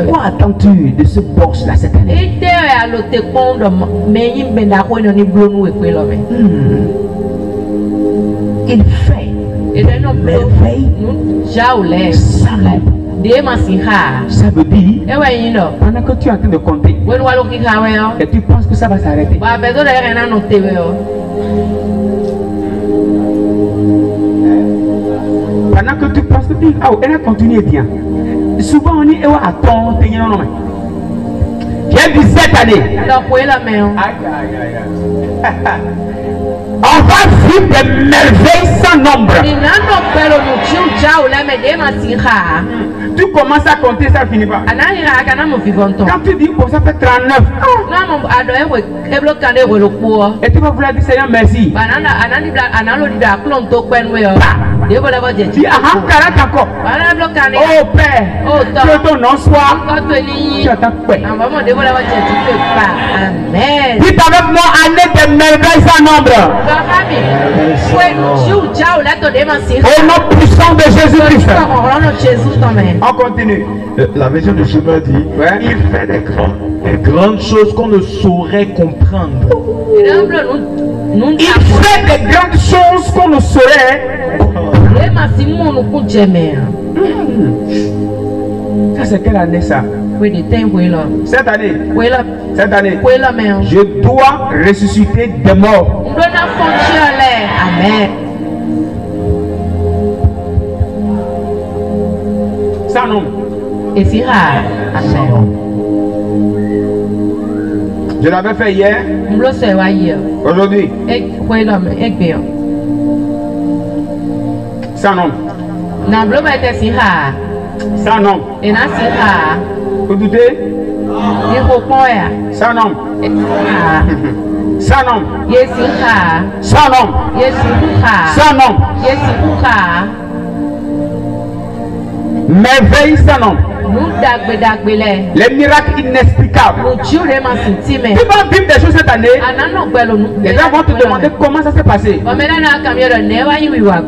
quoi attends-tu de ce boss-là cette année? Il fait des merveilles sans nombre. Ça veut dire, pendant que tu es en train de compter, et tu penses que ça va s'arrêter. Pendant que tu penses que elle a continué bien. Souvent on dit, attends, j'ai dit cette année. On va vivre des merveilles sans nombre. Tu commences à compter, ça ne finit pas. Quand tu dis, bon, ça fait 39. Et tu vas vouloir dire, Seigneur, merci. Dis, 40 encore. Oh Père, que ton nom soit. Tu attends quoi? Dites avec moi, année des merveilles sans nombre. Au nom puissant de Jésus-Christ. On continue. La version du chemin dit, il fait des grandes choses qu'on ne saurait comprendre. Il fait des grandes choses qu'on ne saurait comprendre. Ça c'est quelle année ça? Cette année. Cette année. Je dois ressusciter des morts. Amen. Sans nom. Je l'avais fait hier. Aujourd'hui. Sans nom. Sans nom. Vous doutez? Sans nom. Sans nom. Yesi ha. Sans nom. Yesi ha. Sans nom. Yesi ha. Merveille sans nom. Nous Les miracles inexplicables. nous Tu vas vivre des choses cette année. Les gens vont te demander comment ça s'est passé.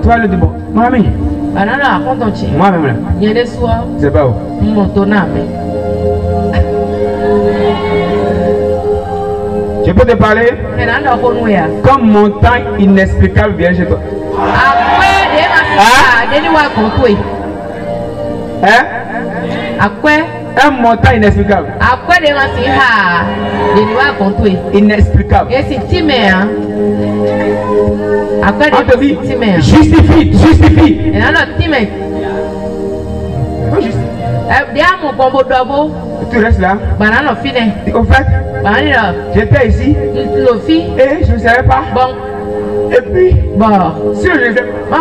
Toi, le dis bon. Moi-même. Moi-même là. C'est pas où. Je peux te parler comme montagne inexplicable vient chez toi. Hein? Un montant inexplicable. Inexplicable. On te dit, justifie, justifie. Tu restes là. Au fait, j'étais ici et je ne savais pas. Et puis, si je ne sais pas.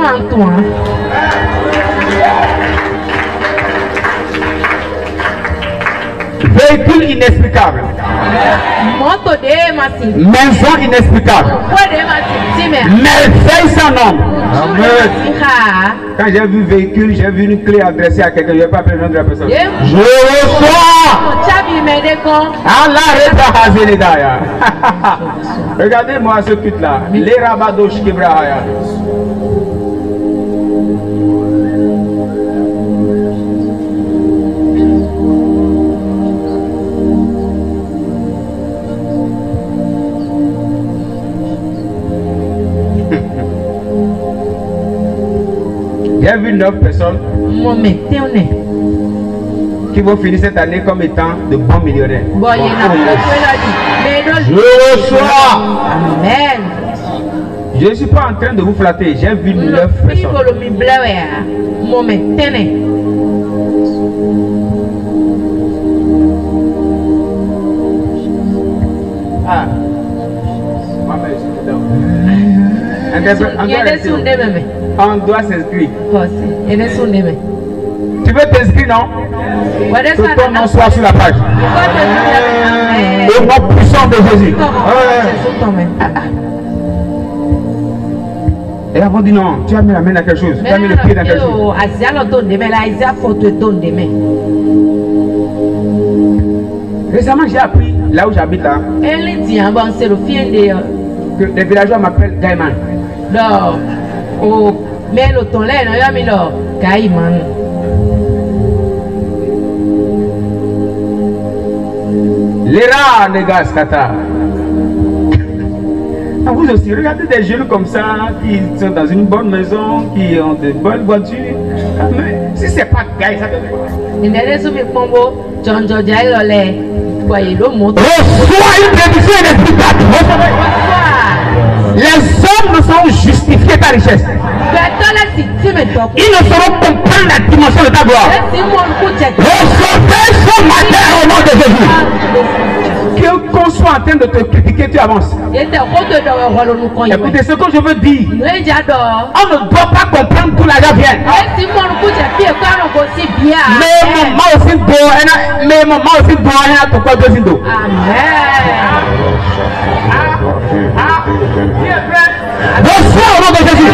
Véhicule inexplicable. Maison inexplicable. Merveille sans nom. Quand j'ai vu véhicule, j'ai vu une clé adressée à quelqu'un. Je n'ai pas appelé le nom de la personne. Je reçois. Regardez-moi ce culte là. Les rabadosh Kibrahaya. J'ai vu 9 personnes qui vont finir cette année comme étant de bons millionnaires. Je reçois. Amen. Je ne suis pas en train de vous flatter. J'ai vu 9 personnes. Ah. On doit s'inscrire. Tu veux t'inscrire, non? Que ton nom soit sur la page. Au nom puissant de Jésus. Et avant dit non, tu as mis la main dans quelque chose. Tu as mis le pied dans quelque chose. Récemment, j'ai appris, là où j'habite là, que les villageois m'appellent Gaiman. Mais le ton là, il y a mis le Gaiman. Les rats, les gars, Kata. Vous aussi, regardez des jeunes comme ça qui sont dans une bonne maison, qui ont de bonnes voitures. Mais si c'est pas gay, ça fait quoi? Reçois une bénédiction inexplicable. Les hommes ne seront justifiés ta richesse. Ils ne sauront comprendre la dimension de ta gloire. Recevez ce matin au nom de Jésus. Qu'on soit en train de te critiquer, tu avances. Écoutez ce que je veux dire. On ne doit pas comprendre d'où l'argent vient. Mais maman aussi doit pourquoi deux indo. Reçois au nom de Jésus.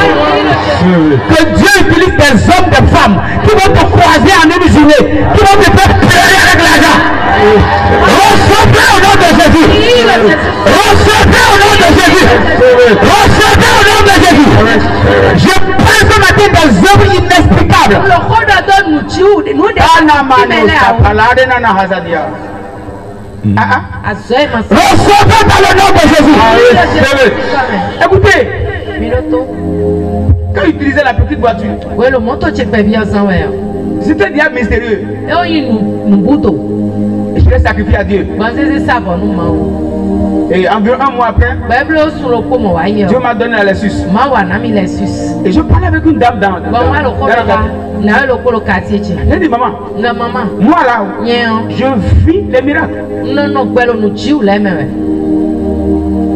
Que Dieu utilise des hommes, des femmes qui vont te croiser en une journée, qui vont te faire pleurer avec l'argent. Recevez au nom de Jésus. Recevez au nom de Jésus. Recevez au nom de Jésus. Je prends ce matin des œuvres inexplicables. Recevez dans le nom de Jésus. Écoutez, quand il utilisait la petite voiture, c'était déjà mystérieux. Et je l'ai sacrifié à Dieu. Et environ un mois après, Dieu m'a donné la Lexus. Et je parlais avec une dame dans j'ai dit maman, moi là, je vis les miracles.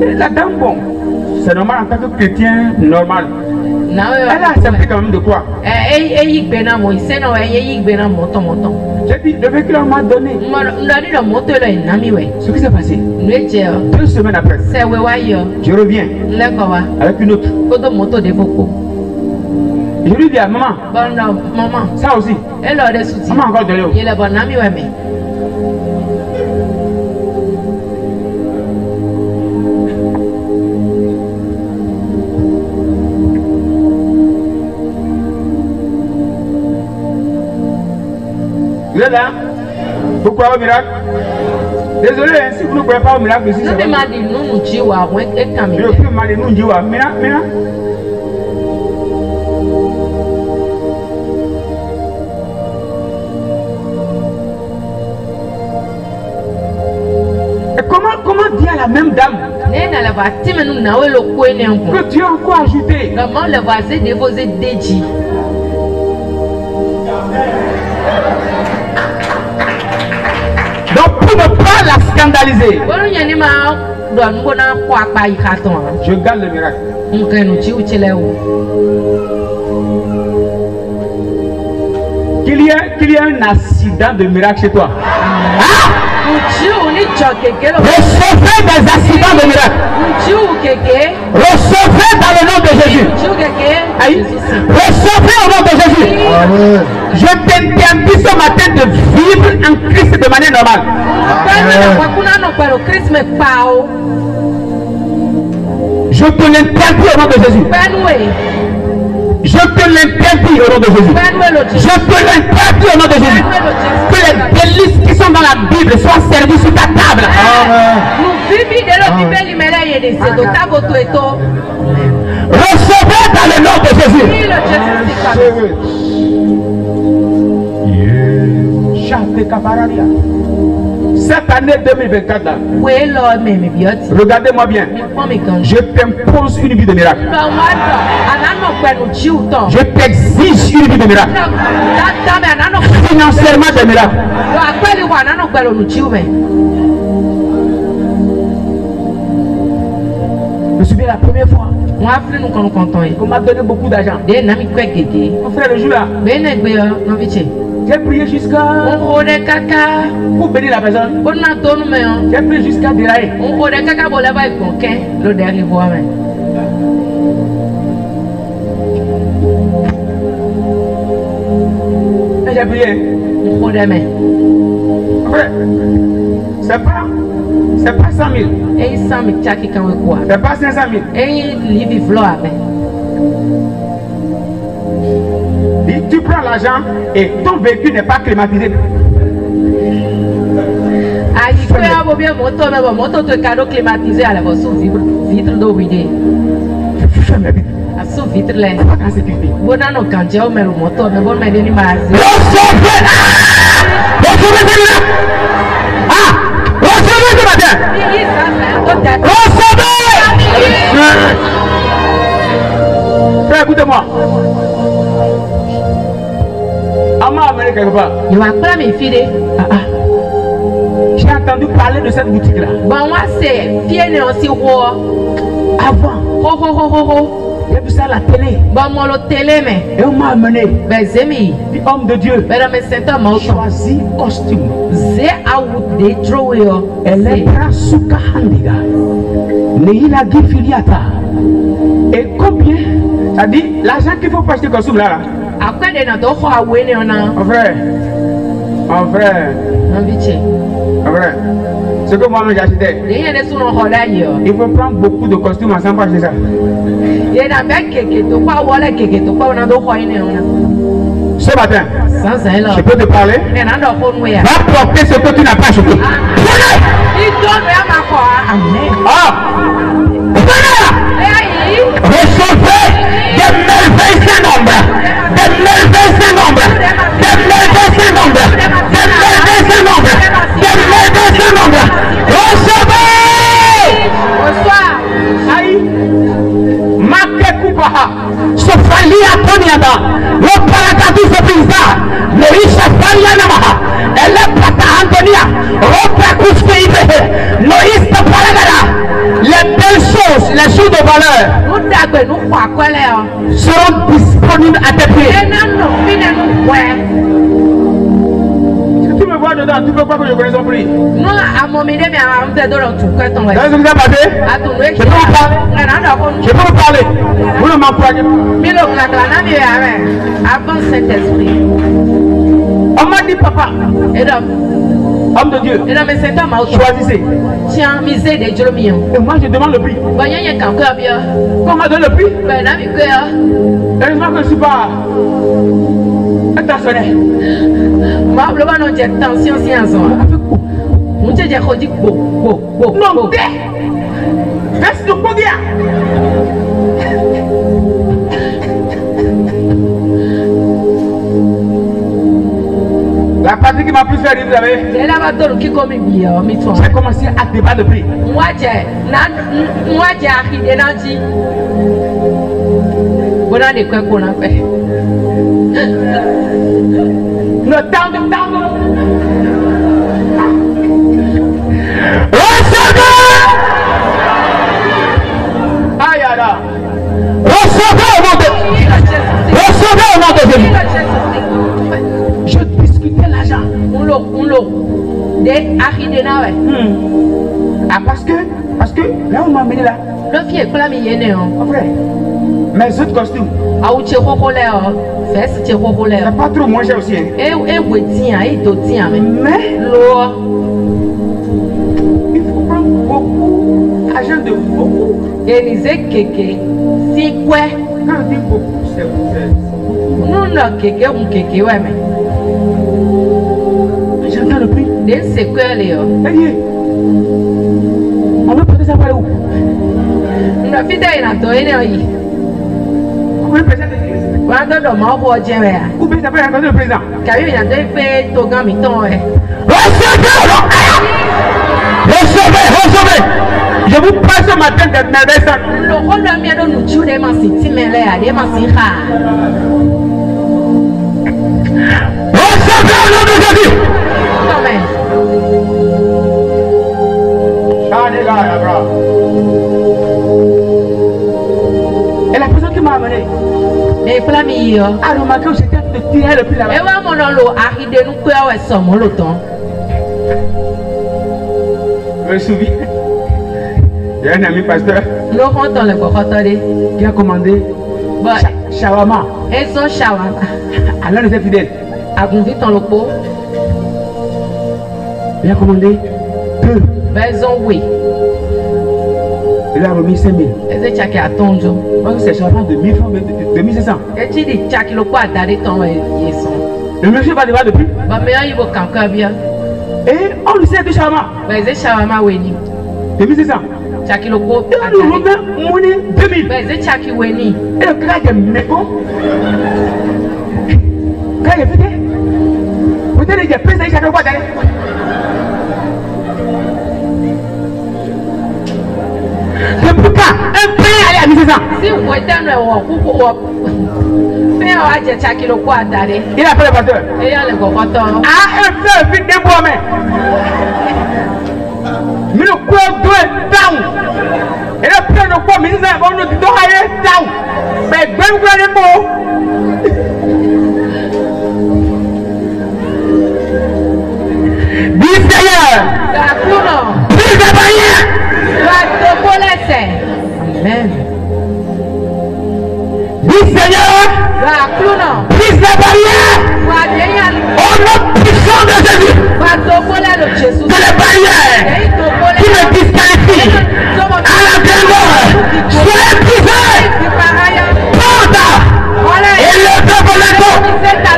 Et la dame, bon, c'est normal en tant que chrétien, normal. Elle a accepté quand même de quoi? J'ai dit, le véhicule m'a donné. Ce qui s'est passé, 2 semaines après, je reviens avec une autre. Je lui dis à maman, ça aussi. Maman encore donné. Vous êtes là? Pourquoi au miracle? Désolé, hein, si vous ne croyez pas au miracle, ici, c'est pas. Comment dire à la même dame que Dieu a encore ajouté? Donc pour ne pas la scandaliser, je garde le miracle. Qu'il y ait un accident de miracle chez toi. Recevez des accidents de miracle. Recevez dans le nom de Jésus. Recevez au nom de Jésus. Amen. Je t'interdis ce matin de vivre en Christ de manière normale. Je te l'interdis au nom de Jésus. Je te l'interdis au nom de Jésus. Je te l'interdis au nom de Jésus. Que les délices qui sont dans la Bible soient servis sur ta table. Recevez dans le nom de Jésus. Cette année 2024 là, regardez-moi bien, je t'impose une vie de miracle. Je t'exige une vie de miracle. Financièrement de miracle. Je me souviens la première fois, on m'a donné beaucoup d'argent. Mon frère, le jour là, j'ai prié jusqu'à pour bénir la personne. J'ai prié jusqu'à dérailler. J'ai prié. C'est pas 100 000. C'est pas 500 000. Tu prends l'argent et ton véhicule n'est pas climatisé. Frère, écoutez-moi. On m'a amené quelque part. J'ai entendu parler de cette boutique-là. Avant. J'ai vu ça à la télé. Et on m'a amené. Homme de Dieu. Choisi costume. Elle est Prasuka Handiga. Neila Gifiliata. Et combien? Ça dit l'argent qu'il faut pour acheter costume là. Mon frère. Ce que moi j'ai acheté. Il faut prendre beaucoup de costumes ensemble pour acheter ça. Ce matin, je peux te parler. Va porter ce que tu n'as pas acheté. Recevez des merveilles sans nombre. Des merveilles sans nombre. Des merveilles sans nombre. Des merveilles sans nombre. Des merveilles sans nombre. Recevez. Aïe. Marquez Kubaha. Sofalia Tonyada. Le Paracatu Sopinza. Le Isha Falia Namaha. Elle est Pata Antonia. Ropakus Feibe. Noïsta Paragara. Les belles choses, les choses de valeur seront disponibles à tes pieds. quoi dedans? Tu veux quoi que je connaisse son prix? Non, à mon milieu, mais à mon tête, dans tout cas, ton Vous avez déjà passé? Je peux vous parler? Je peux vous parler? Vous ne m'encouragez pas. Mais le claclana, mais avant Saint-Esprit. On m'a dit, papa, Et donc, homme de Dieu, choisissez. tiens, misé des Jolomiens. Et moi, je demande le prix. Bah, il y a un cœur bien. Quand on m'a donné le prix, Ben, là, mais quoi? heureusement que je ne suis pas intentionné. Moi, le ballon de tension, c'est un son. On te dit, on dit, Non, reste de quoi bien. La partie qui m'a plus fait rire, vous savez, c'est là qui comme bien, mais toi. j'ai commencé à débattre le prix. Moi, j'ai arrivé dans le dit. Voilà les quoi qu'on a fait. Le temps de temps. Recevez! Aïe, aïe, aïe. Recevez au nom de Recevez au nom de Jésus. Je discutais l'argent. On l'a. Des arrivés là, ouais. Ah, parce que là, on m'a amené là. Le fier, quoi, mais il y a un. Après, mes autres costumes, Ah, où tu es relais, fais ce tu es relais. c'est pas trop moins cher aussi. Hein. Et oui, tiens, et d'autres tiens, mais. Mais L'eau. il faut prendre beaucoup d'argent de beaucoup. Et les kéké. C'est quoi? Quand on dit beaucoup, c'est Non, non, kéké, on kéké, ouais, mais. j'entends le prix. Des c'est quoi, Léo? Hey, on veut porter ça par où? On a fait des énergies. On veut présenter l'église. Quand on a mort, on dirait. Ou bien ça peut rencontrer le président. Car il y a des faits, ton gars, mais ton, ouais. Recevez. Je vous passe ce matin de mes descentes. Le rôle de mien, nous tuons des massifs, mais là, des massifs. Recevez au nom de Jésus. Quand même. Et la personne qui m'a amené Mais pour la meilleure. a remarqué que j'étais en train de tirer le prix là-bas. Et voilà, mon nom, arrive de nous, quoi, ouais, somme, le temps. Je me souviens. J'ai un ami pasteur Nous rentrons le cocotoré. qui a commandé shawarma. Et son shawarma. À l'un de ses fidèles. A conduit ton loco. Il a commandé deux. Ben, ils ont oui. Il a remis 5 000. Et c'est qui a ton jour. Parce que c'est shawarma de 1000 francs, de 1500. Et tu dis, tu le quoi, d'aller ton ils sont. Le monsieur va devoir depuis. Bah, mais il va quand bien. Et on lui sert du shawarma Ben, c'est shawarma, oui. de 1500. Tu le quoi, Et on lui remet monnaie 2000. ben, c'est qui oui. Et le gars est méco. Quand il est fait, peut-être qu'il y a plus de chaque fois d'aller. C'est pourquoi un pays allait à 1500. Si vous êtes dans le wall, mais on va dire tu le quoi, d'aller. Il a fait le pasteur. Et il y a le cocoton. Ah, un feu vite des bois, mais. Mais le quoi doit down. Et le plan de quoi, mais ça va nous donner down. Mais bien vous les mots. Dis Seigneur. La couleur. Dis de barrière. La topolesse. Amen. Dis Seigneur. La couleur. Dis de barrière. La déyale. Au nom puissant de Jésus. La topolesse de Jésus. C'est les barrières qui me disqualifient. À la demeure. Soyez brisés. Porte. Et levez vos lèvres.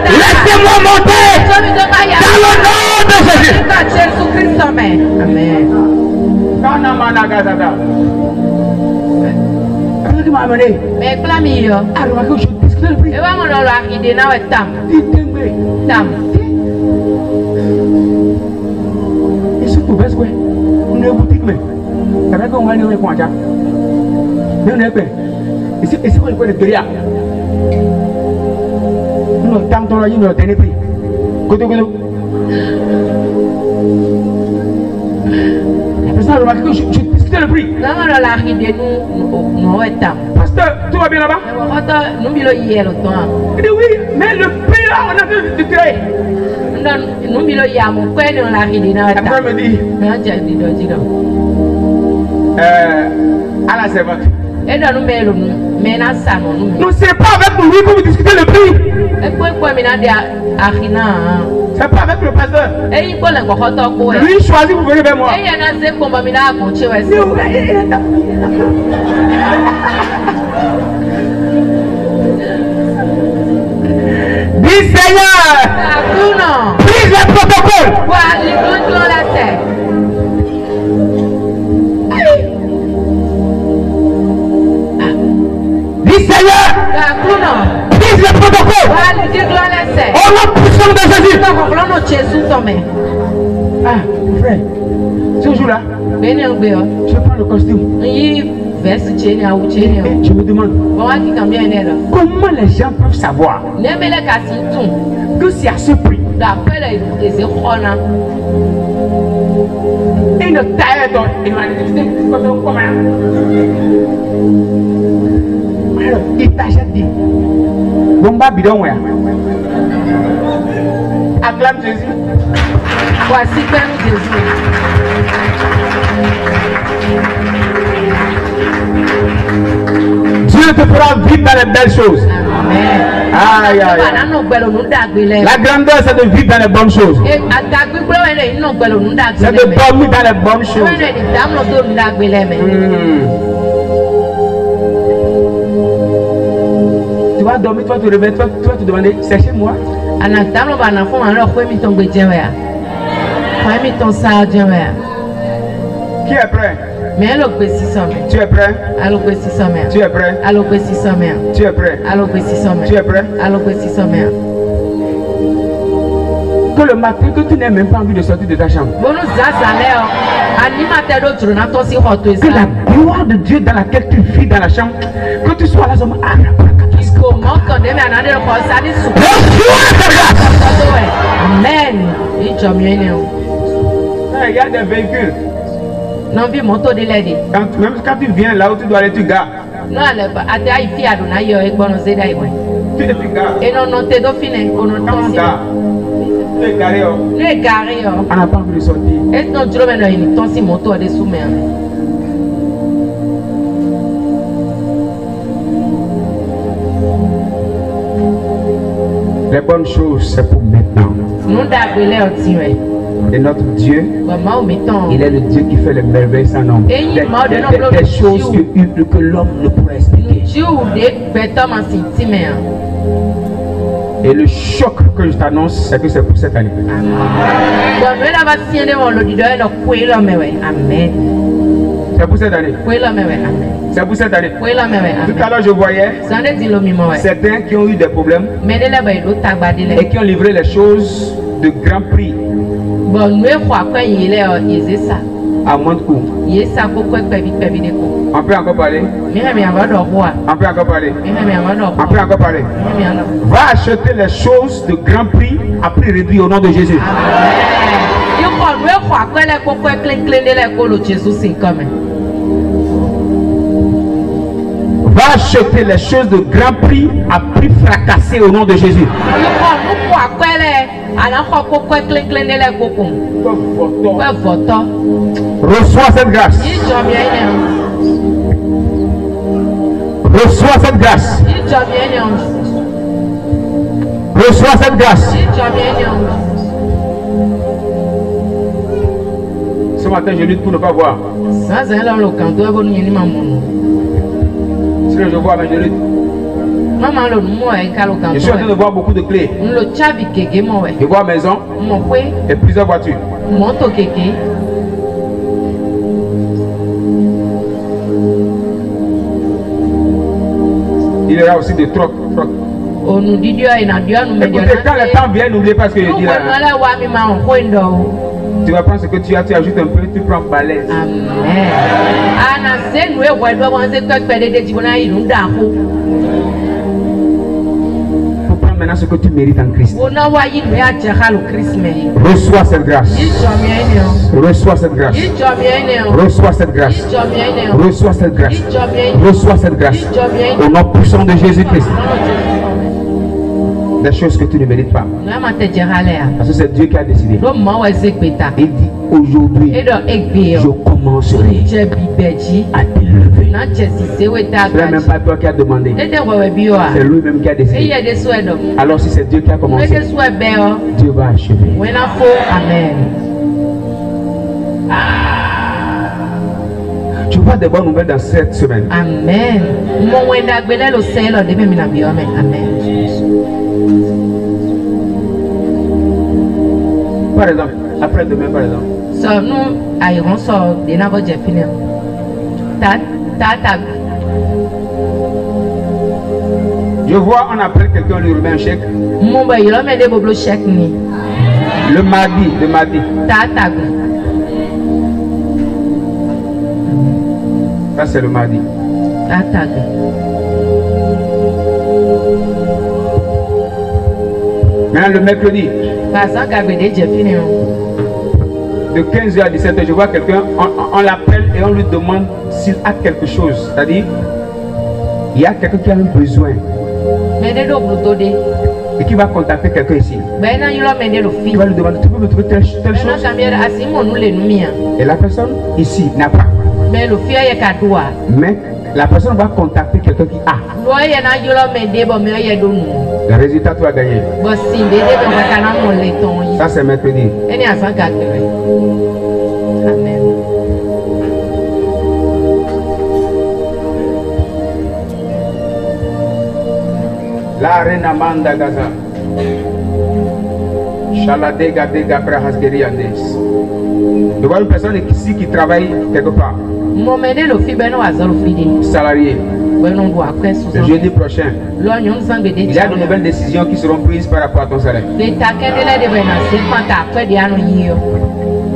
Laissez-moi monter. Dans le nom de Jésus. Jésus-Christ, amen. Amen. Qui m'a amené Mais pour la meilleure. à remarquer que je discute le prix. Et voilà, mon nom, arrive dans le tam. Tam. Et surtout, parce que on est boutique, mais ça va qu'on va aller au point. Mais on est bien. Et c'est quoi le point de derrière? Nous, tant qu'on a eu notre dernier prix. Côté. La personne a remarqué que je discutais le prix. Là, mon nom, arrive nous, tam. Pasteur, tout va bien là-bas? Nous, il y a le temps. Il dit oui, mais le prix là, on a fait de tirer. Nous me dit à la servante. Non, c'est pas avec lui que vous discutez le prix. C'est pas avec le pasteur. Lui choisit, vous venez vers moi. Dis Seigneur, prise le protocole. Dis Seigneur, prise le protocole. Au nom puissant de Jésus. Ah, frère, ce jour-là, je prends le costume. Et je me demande comment les gens peuvent savoir que c'est à ce prix. Et une taille donc il m'a dit comment. Alors il t'a dit bon bah bidon ouais. Acclame Jésus. Voici même Jésus. Dieu te fera vivre dans les belles choses. Amen. Aïe, aïe, aïe. La grandeur, c'est de vivre dans les bonnes choses. C'est de dormir dans les bonnes choses. Tu vas dormir, tu vas te réveiller, tu vas te demander, c'est chez moi. Qui est prêt? Mais elle Tu es prêt? Tu es prêt? Tu es prêt? Tu es prêt? Que le matin, que tu n'aies même pas envie de sortir de ta chambre. Que la gloire de Dieu dans laquelle tu vis dans la chambre, que tu sois là, Amen. Il y a des véhicules. Non, vi moto de l'aide. Même quand tu viens là où tu dois aller, tu gares. Non, elle a été à Donaïo et Bonozeda. Tu gares. Et non, t'es dauphine. On Tu es garé. Tu es garé. On n'a pas envie de sortir. Et non, tu remets une tonsi moto de soumer. Les bonnes choses, c'est pour maintenant. Nous d'abord Et notre Dieu, il est le Dieu qui fait les merveilles sans nom. Des choses que l'homme ne pourrait expliquer. Et le choc que je t'annonce, c'est que c'est pour cette année. Amen. C'est pour cette année. C'est pour cette année. Tout à l'heure, je voyais certains qui ont eu des problèmes et qui ont livré les choses de grand prix à moins de coût. On peut encore parler. On peut encore parler. On peut encore parler. Va acheter les choses de grand prix à prix réduit au nom de Jésus. Va acheter les choses de grand prix à prix fracassé au nom de Jésus. Reçois cette grâce. Reçois cette grâce. Reçois cette grâce. Ce matin, je lutte pour ne pas voir. Si je vois, mais je lutte. Je suis en train de voir beaucoup de clés. Je vois maison et plusieurs voitures. Il y aura aussi des trocs. Écoutez, quand le temps vient, n'oubliez pas ce que je dis là. Tu vas prendre ce que tu as, tu ajoutes un peu, tu prends balèze. Faut prendre maintenant ce que tu mérites en Christ. Reçois cette grâce. Reçois cette grâce. Reçois cette grâce. Reçois cette grâce. Reçois cette grâce. Au nom puissant de Jésus-Christ. des choses que tu ne mérites pas. Parce que c'est Dieu qui a décidé. Il dit aujourd'hui, je commencerai à t'élever. Ce n'est même pas toi qui as demandé. C'est lui-même qui a décidé. Alors si c'est Dieu qui a commencé, Dieu va achever. Amen. Tu vois des bonnes nouvelles dans cette semaine. Amen. Amen. Par exemple, après-demain, par exemple. So, nous allons sortir de notre fini. Je vois, on appelle quelqu'un, lui remet un chèque. Le mardi. Ça, c'est le mardi. Maintenant, le mercredi. De 15h à 17h, je vois quelqu'un, on l'appelle et on lui demande s'il a quelque chose. C'est-à-dire, il y a quelqu'un qui a un besoin. Et qui va contacter quelqu'un ici. Tu vas lui demander, tu peux me trouver telle chose. Et la personne ici n'a pas. Mais la personne va contacter quelqu'un qui a. Le résultat, tu vas gagner. Ça, c'est mercredi. Amen. La reine Manda Gaza. Shaladega dega prahasgeri andes. Je vois une personne ici qui travaille quelque part. Salarié. Le jeudi prochain, il y a de nouvelles décisions qui seront prises par rapport à ton salaire. Je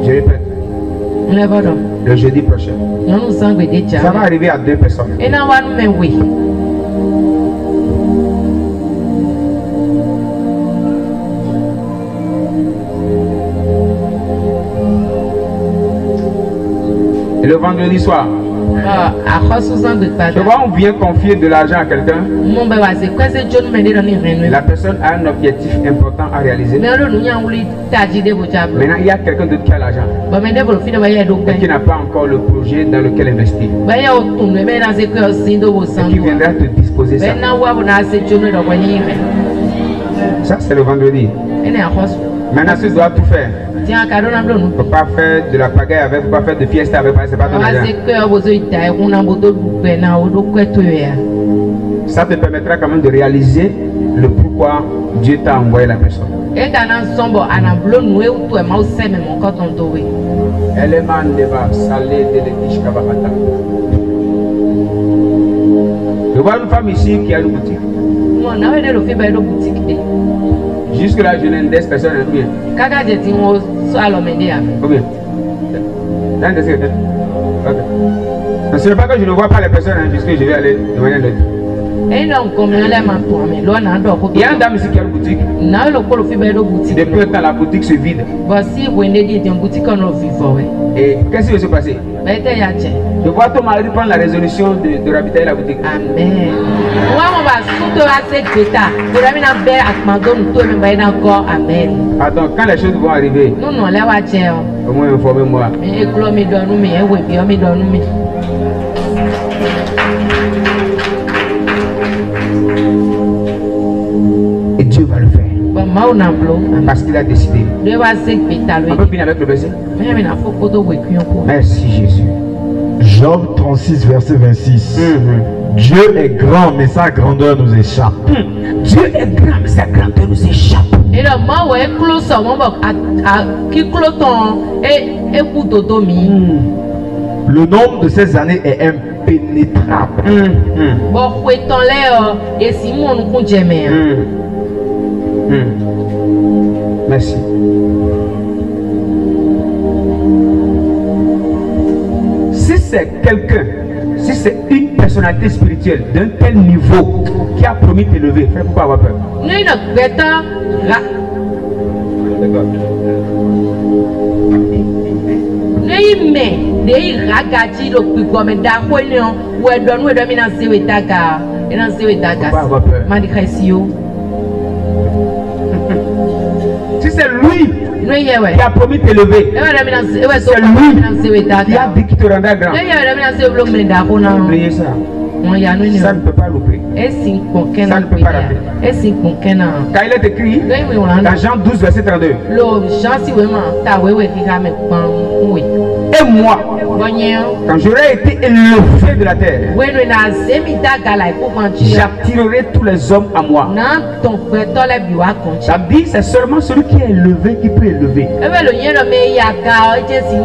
répète. Le jeudi prochain. Ça va arriver à 2 personnes. Et le vendredi soir, je vois, on vient confier de l'argent à quelqu'un. La personne a un objectif important à réaliser. Maintenant, il y a quelqu'un d'autre qui a l'argent et qui n'a pas encore le projet dans lequel investir. Et qui viendra te disposer ça. Ça, c'est le vendredi. Maintenant, tu dois tout faire. Il ne faut pas faire de la pagaille avec, il ne faut pas faire de fiesta avec, c'est pas ton argent. Ça te permettra quand même de réaliser le pourquoi Dieu t'a envoyé la personne. Je vois une femme ici qui a une boutique. Jusque là, je n'ai personne à bien. Combien? Ce n'est pas que je ne vois pas les personnes jusque je vais aller demander l'aide. Il y a une dame ici qui a une boutique. Depuis un temps, la boutique se vide. Et qu'est-ce qui va se passer? Je vois ton mari prendre la résolution de ravitailler la boutique. Amen. Attends, quand les choses vont arriver, au moins informez-moi. Et Dieu va le faire. Parce qu'il a décidé. On peut finir avec le verset. Merci Jésus. Job 36, verset 26. Dieu est grand, mais sa grandeur nous échappe. Dieu est grand, mais sa grandeur nous échappe. Le nombre de ces années est impénétrable. Merci. Si c'est quelqu'un, si c'est une personnalité spirituelle d'un tel niveau qui a promis de t'élever, frère, pourquoi avoir peur? c'est lui No ye we. qui a promis de t'élever. E wa mina se we so C'est lui mina se we qui a daga. dit qu'il te rendra grand. No ye we mina se vlo mina da ko na. Oubliez ça. Mo ya no ni. Ça ne peut pas louper. Esi kon Ça kena ne peut ko pas ya. rater. Esi kon kena. Quand il est écrit No ye we dans Jean 12, verset 32. Lo jansi we ma ta we we ki ka me pan we. Et moi, Bonye. quand j'aurai été élevé de la terre, We no na se mi daga la ko kan chi. j'attirerai tous les hommes à moi. Na ton pe to le bi wa kon chi. Ça dit, c'est seulement celui qui est élevé qui peut élever. E we lo yen lo me ya ka o je si.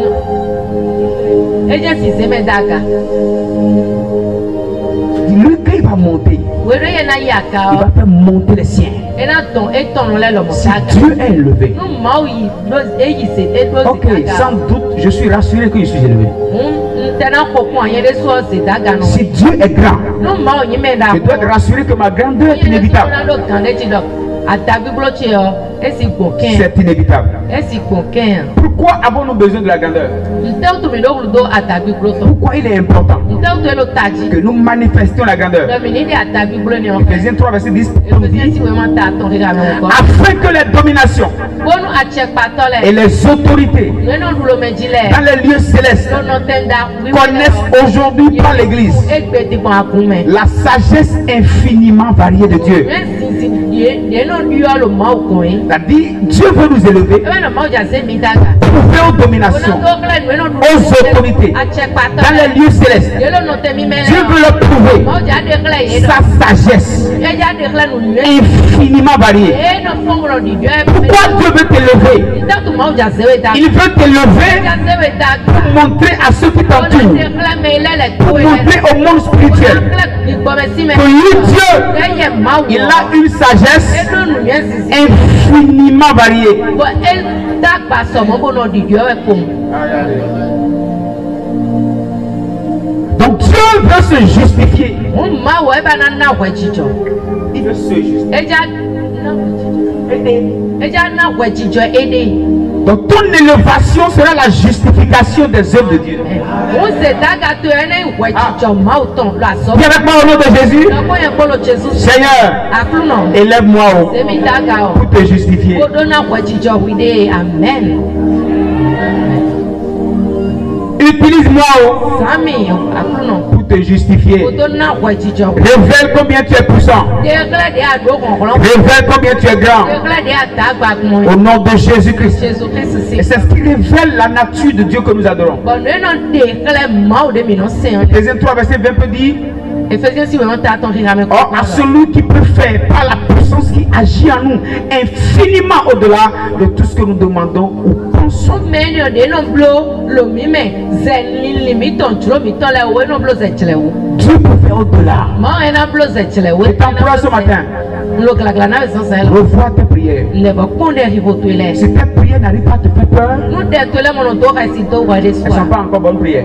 E je si se me daga. Lui, quand il va monter, We no ye na ya il ka. va faire monter les siens. E na ton e ton no le lo mo Si daga. Dieu est élevé, No ma yi do e yi se e do ok, si daga. sans doute, je suis rassuré que je suis élevé. Ntena ko ko anye de so se daga no. Si Dieu est grand, No ma o yi me da. je dois être rassuré que ma grandeur est inévitable. C'est inévitable. Pourquoi avons-nous besoin de la grandeur? Pourquoi il est important que nous manifestions la grandeur? Éphésiens 3, verset 10 nous dit, afin que les dominations et les autorités dans les lieux célestes connaissent aujourd'hui par l'Église la sagesse infiniment variée de Dieu. C'est-à-dire, Dieu veut nous élever prouver aux dominations, aux autorités dans les lieux célestes. Dieu veut leur prouver sa sagesse infiniment variée. Pourquoi Dieu veut t'élever? Il veut t'élever pour montrer à ceux qui t'entourent, pour montrer au monde spirituel que lui, Dieu, il a une sagesse infiniment variée. Donc Dieu veut se justifier. Il veut se justifier. Donc ton élévation sera la justification des œuvres de Dieu. Viens avec moi au nom de Jésus. Seigneur, élève-moi pour te justifier. Amen. Utilise-moi pour te justifier. Révèle combien tu es puissant. Révèle combien tu es grand. Au nom de Jésus-Christ. Et c'est ce qui révèle la nature de Dieu que nous adorons. Éphésiens 3, verset 20 peut dire, or à celui qui peut faire par la puissance qui agit en nous infiniment au-delà de tout ce que nous demandons ou pensons. Dieu peut faire au-delà. Je t'encourage ce matin. Revois tes prières. Si tes prières n'arrivent pas à te faire peur, elles ne sont pas encore bonnes prières.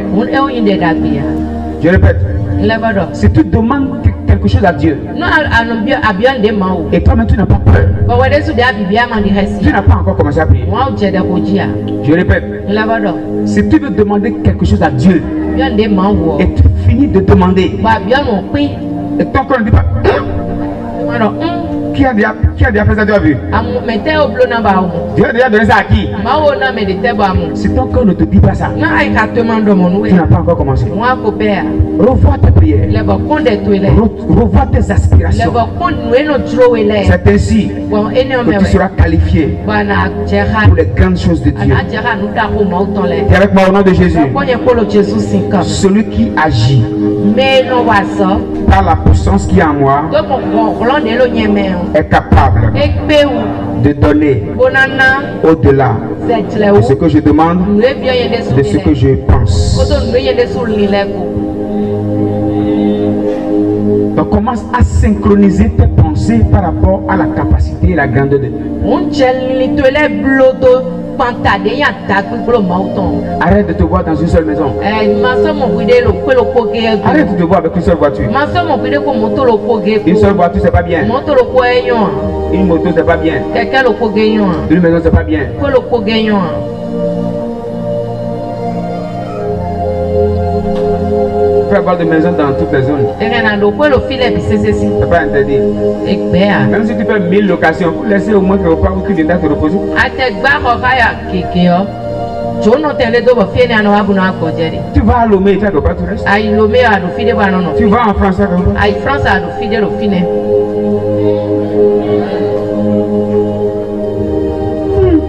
Je répète. Si tu demandes quelque chose à Dieu et toi-même tu n'as pas peur, tu n'as pas encore commencé à prier. Je répète. Si tu veux demander quelque chose à Dieu et tu finis de demander et ton corps ne dit pas qui a déjà fait ça, tu as vu? Dieu a déjà donné ça à qui? Si ton corps ne te dit pas ça, tu n'as pas encore commencé. Revois tes prières. Revois tes aspirations. C'est ainsi que tu seras qualifié pour les grandes choses de Dieu. Et avec moi au nom de Jésus. Celui qui agit par la puissance qui est en moi est capable de donner au-delà de ce que je demande, de ce que je pense. Donc commence à synchroniser tes pensées par rapport à la capacité et la grandeur de Dieu. Arrête de te voir dans une seule maison. Arrête de te voir avec une seule voiture. Une seule voiture c'est pas bien. Une moto c'est pas bien. Une maison c'est pas bien. Frère, avoir de maisons dans toutes les zones. C'est pas interdit. Même si tu fais 1000 locations, pour laisser au moins quelque part où tu viendras te reposer. Tu vas à Lomé, tu vas pas tout reste. Tu vas en France,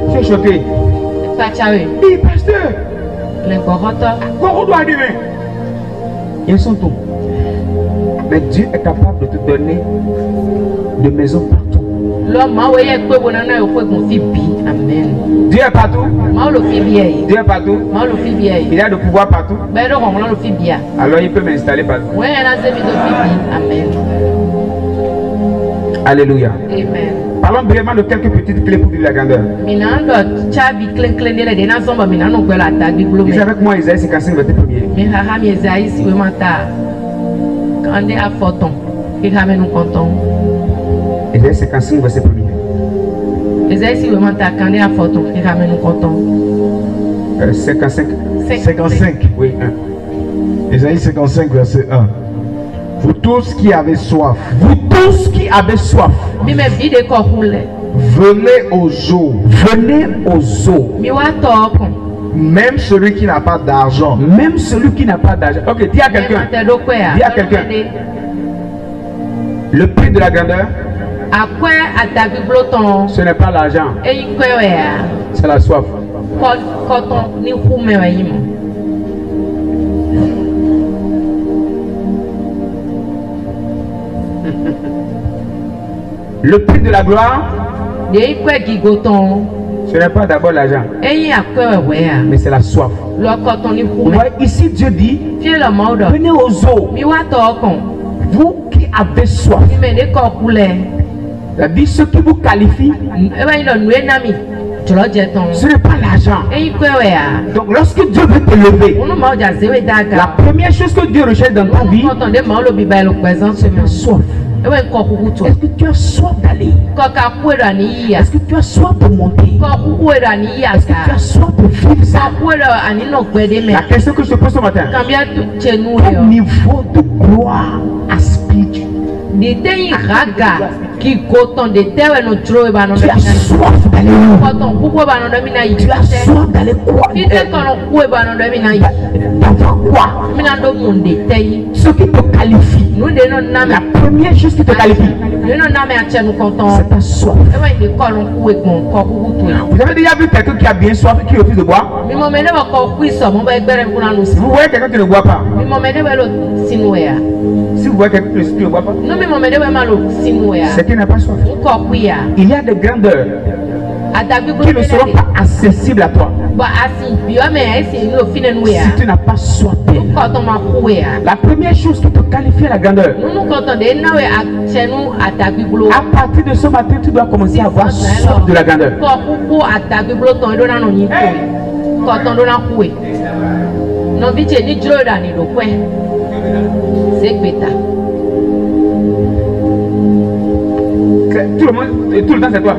je suis choqué. Dis, pasteur, on doit arriver. Ils sont tous. Mais Dieu est capable de te donner de maisons partout. Dieu est partout. Dieu est partout. Il a le pouvoir partout. Alors il peut m'installer partout. Amen. Alléluia. Amen. Parlons brièvement de quelques petites clés pour vivre la grandeur. Lisez avec moi Isaïe 55, verset 1er. Isaïe 55, verset 1er. 55. Oui, 1. Isaïe 55, verset 1. Vous tous qui avez soif, venez aux eaux. Venez aux eaux. Même celui qui n'a pas d'argent. Même celui qui n'a pas d'argent. Ok, dis à quelqu'un. Dis à quelqu'un. Le prix de la grandeur, ce n'est pas l'argent, c'est la soif. Le prix de la gloire, ce n'est pas d'abord l'argent, mais c'est la soif. Vous voyez, ici Dieu dit, venez aux eaux. Vous qui avez soif. C'est-à-dire ceux qui vous qualifient, ce n'est pas l'argent. Donc lorsque Dieu veut te lever, la première chose que Dieu recherche dans ta vie, c'est la soif. Est-ce que tu as soif d'aller? Est-ce que tu as soif de monter? Est-ce que tu as soif de vivre ça? La question que je te pose ce matin, quel niveau de gloire aspires-tu? Tu as soif d'aller où? Tu as soif d'aller quoi? D'avoir quoi? Ce qui te qualifie, la première chose qui te qualifie, c'est ta soif. Vous avez déjà vu quelqu'un qui a bien soif et qui refuse de boire? Vous voyez quelqu'un qui ne boit pas? Si vous voyez quelqu'un qui ne boit pas, c'est qu'il n'a pas soif. Il y a des grandeurs qui ne seront pas accessibles à toi si tu n'as pas soif d'elle. La première chose qui te qualifie à la grandeur, à partir de ce matin, tu dois commencer à avoir soif de la grandeur. Tout le monde, tout le temps c'est toi.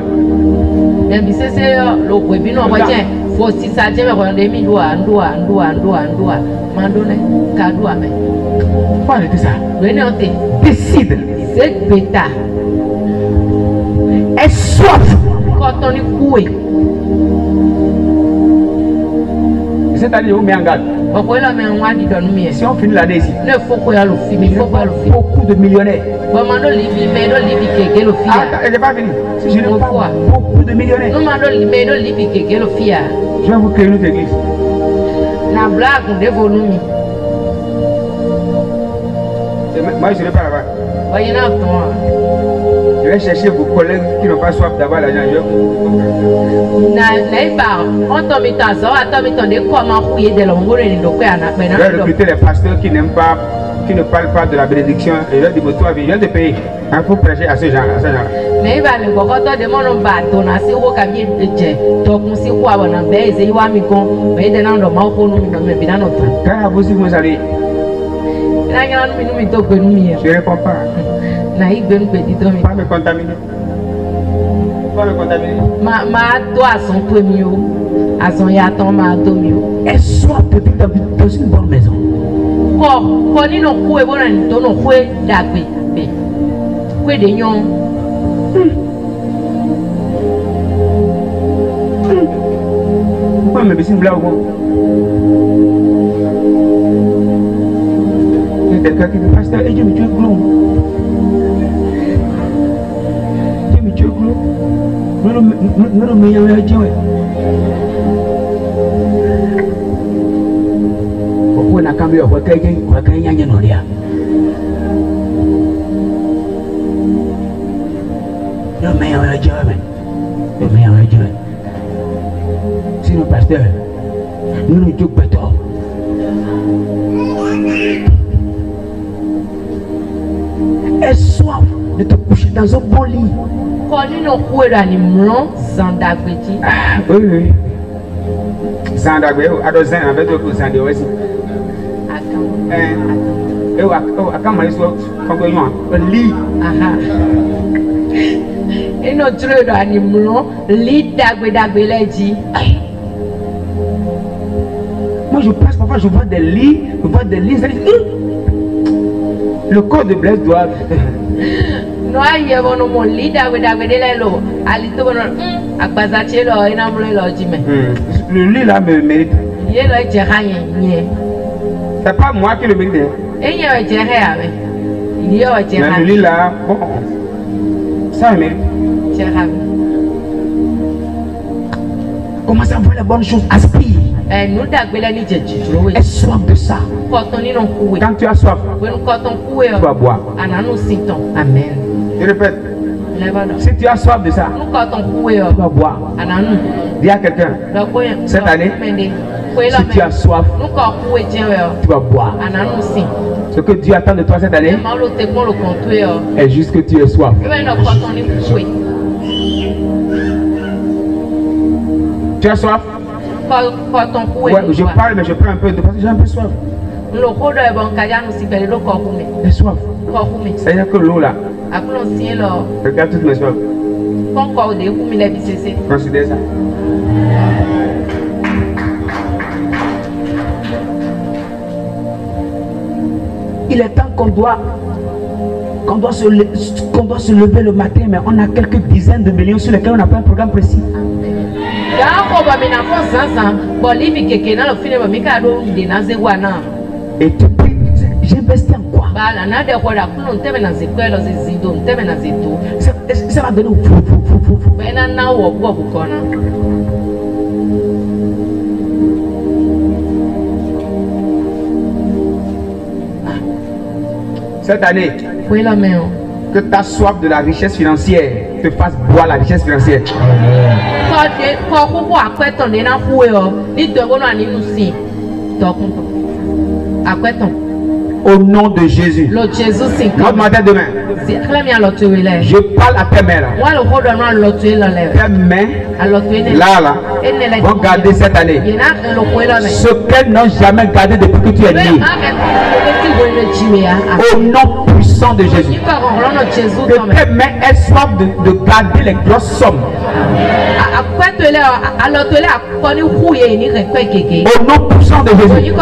Faut arrêter ça. Décide. Aie soif. Cette année, on met en garde. Si on finit l'année ici, il faut beaucoup de millionnaires. Ah, elle n'est pas venue. Si je n'ai pas beaucoup de millionnaires, je vais vous créer une autre église. Moi, je ne vais pas là-bas. Je vais chercher vos collègues qui n'ont pas soif d'avoir l'argent. Je vais recruter les pasteurs qui n'aiment pas, qui ne parlent pas de la bénédiction. Et je vais dire, toi, je viens de payer. Il faut prêcher à ces gens-là. Quand vous, si vous allez, je ne réponds pas. Pas me contaminer. Pas me contaminer. Est-ce soit de vivre dans une bonne maison? koni no kue bona ni to no kue dagbe be. Kue de nyon. Pourquoi me baiser là ou il y a quelqu'un qui dit pasteur et Dieu me tue glou. Dieu me tue glou. Nous me meilleur Dieu. Pourquoi na kambi kwa kai nyanya nolia. Nous meilleur Dieu. Nous meilleur Dieu. Sinon, pasteur, nous nous disons pas. Aie soif de te coucher dans un bon lit. Quand nous avons un mlon sans d'agréti. Oui. Sans d'agréti, à 2 ans, avec 2% de aussi. Et à quand on soit un lit. Et notre animal, lit d'agréti. Moi je passe parfois, je vois des lits, le corps de Blaise doit. Non, il y a mon lit d'agrélo. Le lit là me mérite. C'est pas moi qui le mérite. Le lit là, bon, ça me mérite. Commence à voir les bonnes choses, aspire. Aie soif de ça. Quand tu as soif, tu vas boire. Amen. Je répète, si tu as soif de ça, tu vas boire. Dis à quelqu'un, cette année, si tu as soif, tu vas boire. Ce que Dieu attend de toi cette année est juste que tu aies soif. Tu as soif? Ouais, je parle, mais je prends un peu de parce que j'ai un peu soif. J'ai soif. C'est-à-dire que l'eau là, regarde toutes mes soifs. Considère ça. Il est temps qu'on doit se lever le matin, mais on a quelques dizaines de millions sur lesquels on n'a pas un programme précis. Et tu pries, j'investis en quoi? Ça va donner cette année, que ta soif de la richesse financière te fasse boire la richesse financière. Au nom de Jésus. Notre matin demain. Je parle à tes mains là. Tes mains là vont garder cette année ce qu'elles n'ont jamais gardé depuis que tu es né. Au nom puissant de Jésus. Que tes mains aient soif de garder les grosses sommes. Au nom puissant de Jésus.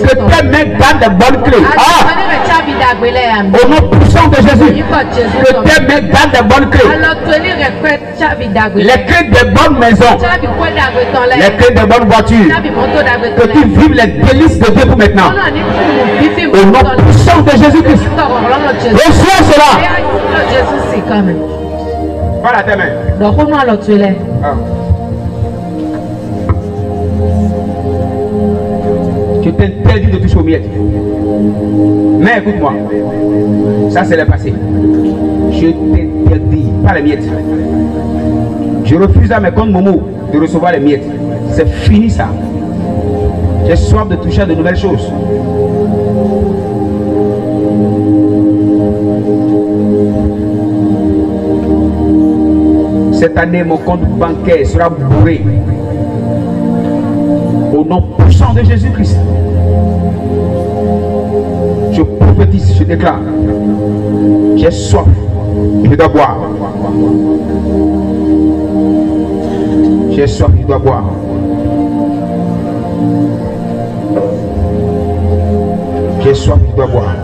Que tes mains gardent les bonnes clés. Au nom puissant de Jésus. Que tes mains gardent les bonnes clés. Les clés des bonnes maisons. Les clés des bonnes voitures. Que tu vives les délices de Dieu pour maintenant. Au nom puissant de Jésus-Christ. Reçois cela. Voilà tes mains. Je t'interdis de toucher aux miettes. Mais écoute-moi, ça c'est le passé. Je t'interdis, pas les miettes. Je refuse à mes comptes Momo de recevoir les miettes. C'est fini ça. J'ai soif de toucher à de nouvelles choses. Cette année, mon compte bancaire sera bourré. Au nom puissant de Jésus-Christ. Je prophétise, je déclare. J'ai soif. Je dois boire. J'ai soif, je dois boire. J'ai soif, tu dois boire.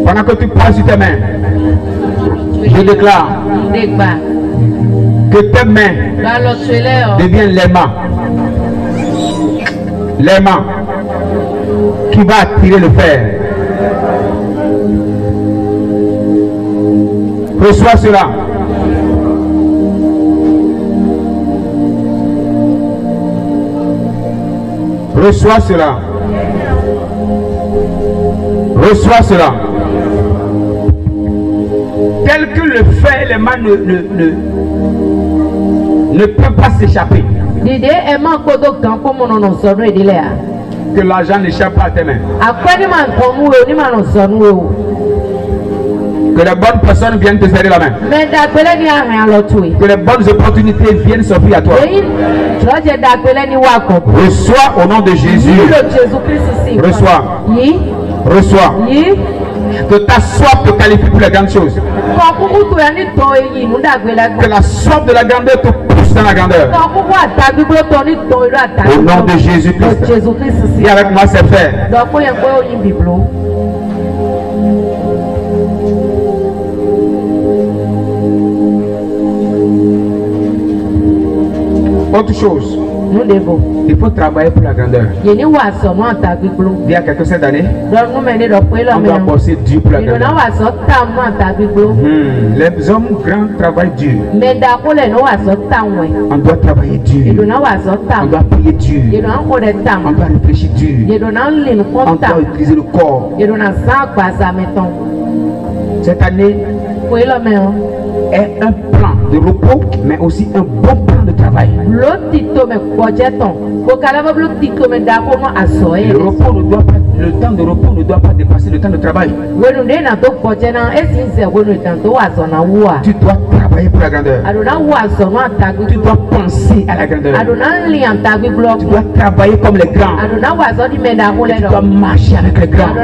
Pendant que tu passes sur tes mains, je déclare que tes mains deviennent les mains. Les mains qui va attirer le fer. Reçois cela. Reçois cela. Reçois cela. Tel que le fer et les mains ne peuvent pas s'échapper. Que l'argent n'échappe pas à tes mains. Que les bonnes personnes viennent te serrer la main. Que les bonnes opportunités viennent s'offrir à toi. Reçois au nom de Jésus. Reçois. Reçois. Que ta soif te qualifie pour les grandes choses. Que la soif de la grandeur te pousse dans la grandeur. Au nom de Jésus-Christ. Et avec moi c'est fait. Autre chose. Il faut travailler pour la grandeur. Il y a quelques années, on doit bosser dur pour la grandeur. Les hommes grands travaillent dur. On doit travailler dur. On doit prier dur. On doit réfléchir dur. On doit utiliser le corps. Cette année est un plan de repos, mais aussi un bon plan de travail. Le repos ne doit pas, le temps de repos ne doit pas dépasser le temps de travail. Tu dois travailler pour la grandeur. Tu dois penser à la grandeur. Tu dois travailler comme les grands. Tu dois marcher avec les grands.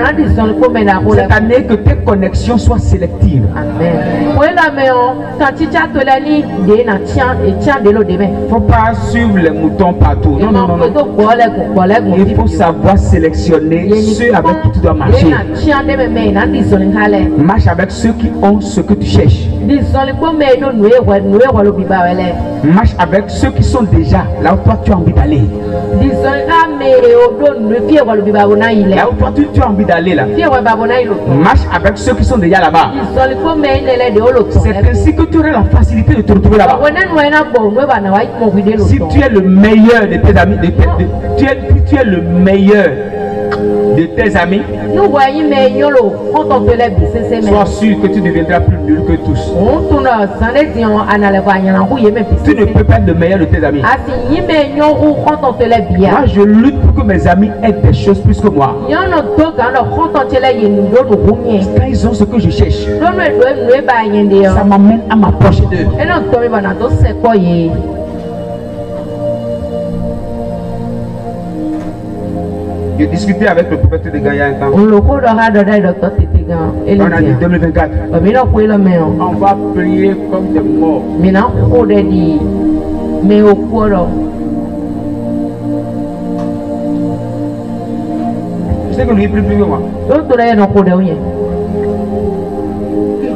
Cette année, que tes connexions soient sélectives. Amen. Il ne faut pas suivre les moutons partout. Non, non, non, non. Il faut savoir sélectionner ceux avec qui tu dois marcher. Marche avec ceux qui ont ce que tu cherches. Marche avec ceux qui sont déjà là où toi tu as envie d'aller. Là où toi tu as envie d'aller là. Marche avec ceux qui sont déjà là-bas. C'est ainsi que tu auras la facilité de te retrouver là-bas. Si tu es le meilleur de tes amis, tu es le meilleur de tes amis, sois sûr que tu deviendras plus nul que tous. Tu ne peux pas être le meilleur de tes amis. Moi je lutte pour que mes amis aient des choses plus que moi. Quand ils ont ce que je cherche, ça m'amène à m'approcher d'eux. J'ai discuté avec le prophète de Gaïa un temps. On a dit 2024. On va prier comme des morts. Je sais que lui prie plus que moi.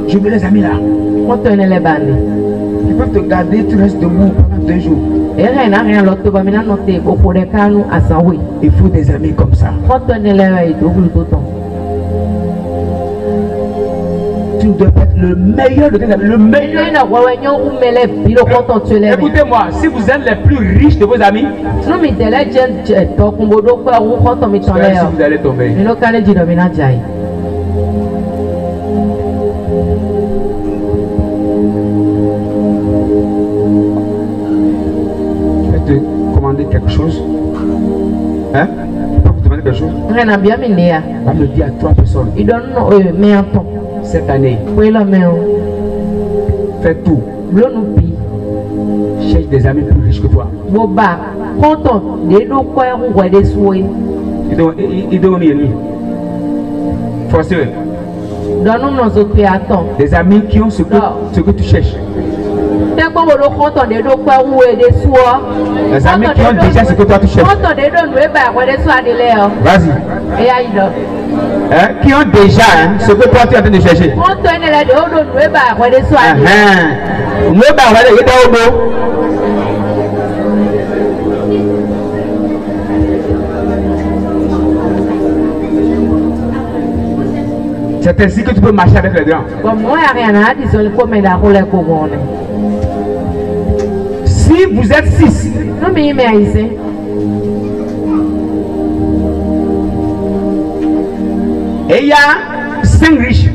Je veux les amis là. Ils peuvent te garder, tu restes debout pendant 2 jours. Il faut des amis comme ça. Tu dois être le meilleur de tes amis. Le meilleur. Écoutez-moi, si vous êtes les plus riches de vos amis, si vous allez tomber. Quelque chose, hein? Je peux vous demander quelque chose? On va me dire à 3 personnes. Cette année, fais tout. Cherche des amis plus riches que toi. Ils donnent une forcez-le. Des amis qui ont ce que tu cherches. Les amis qui ont déjà ce que toi tu cherches. Vas-y. Hein? Qui ont déjà ce que toi tu es en train de chercher. C'est ainsi que tu peux marcher avec les grands. Si vous êtes 6, et il y a 5 riches,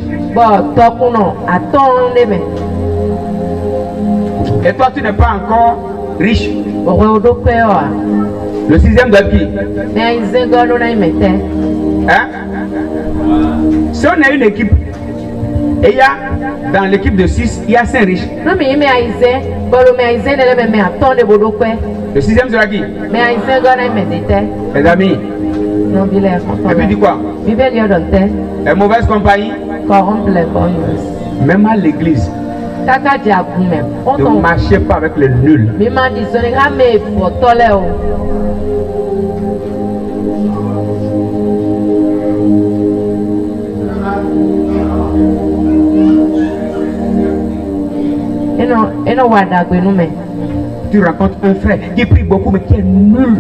et toi tu n'es pas encore riche, le 6e doit être qui? Hein? Si on a une équipe, et il y a dans l'équipe de 6, il y a 5 riches. Le 6e sera qui? Les amis. Et puis dit quoi? Les mauvaises compagnies. Même à l'église. Ne marchez pas avec les nuls. Tu rencontres un frère qui prie beaucoup mais qui est nul.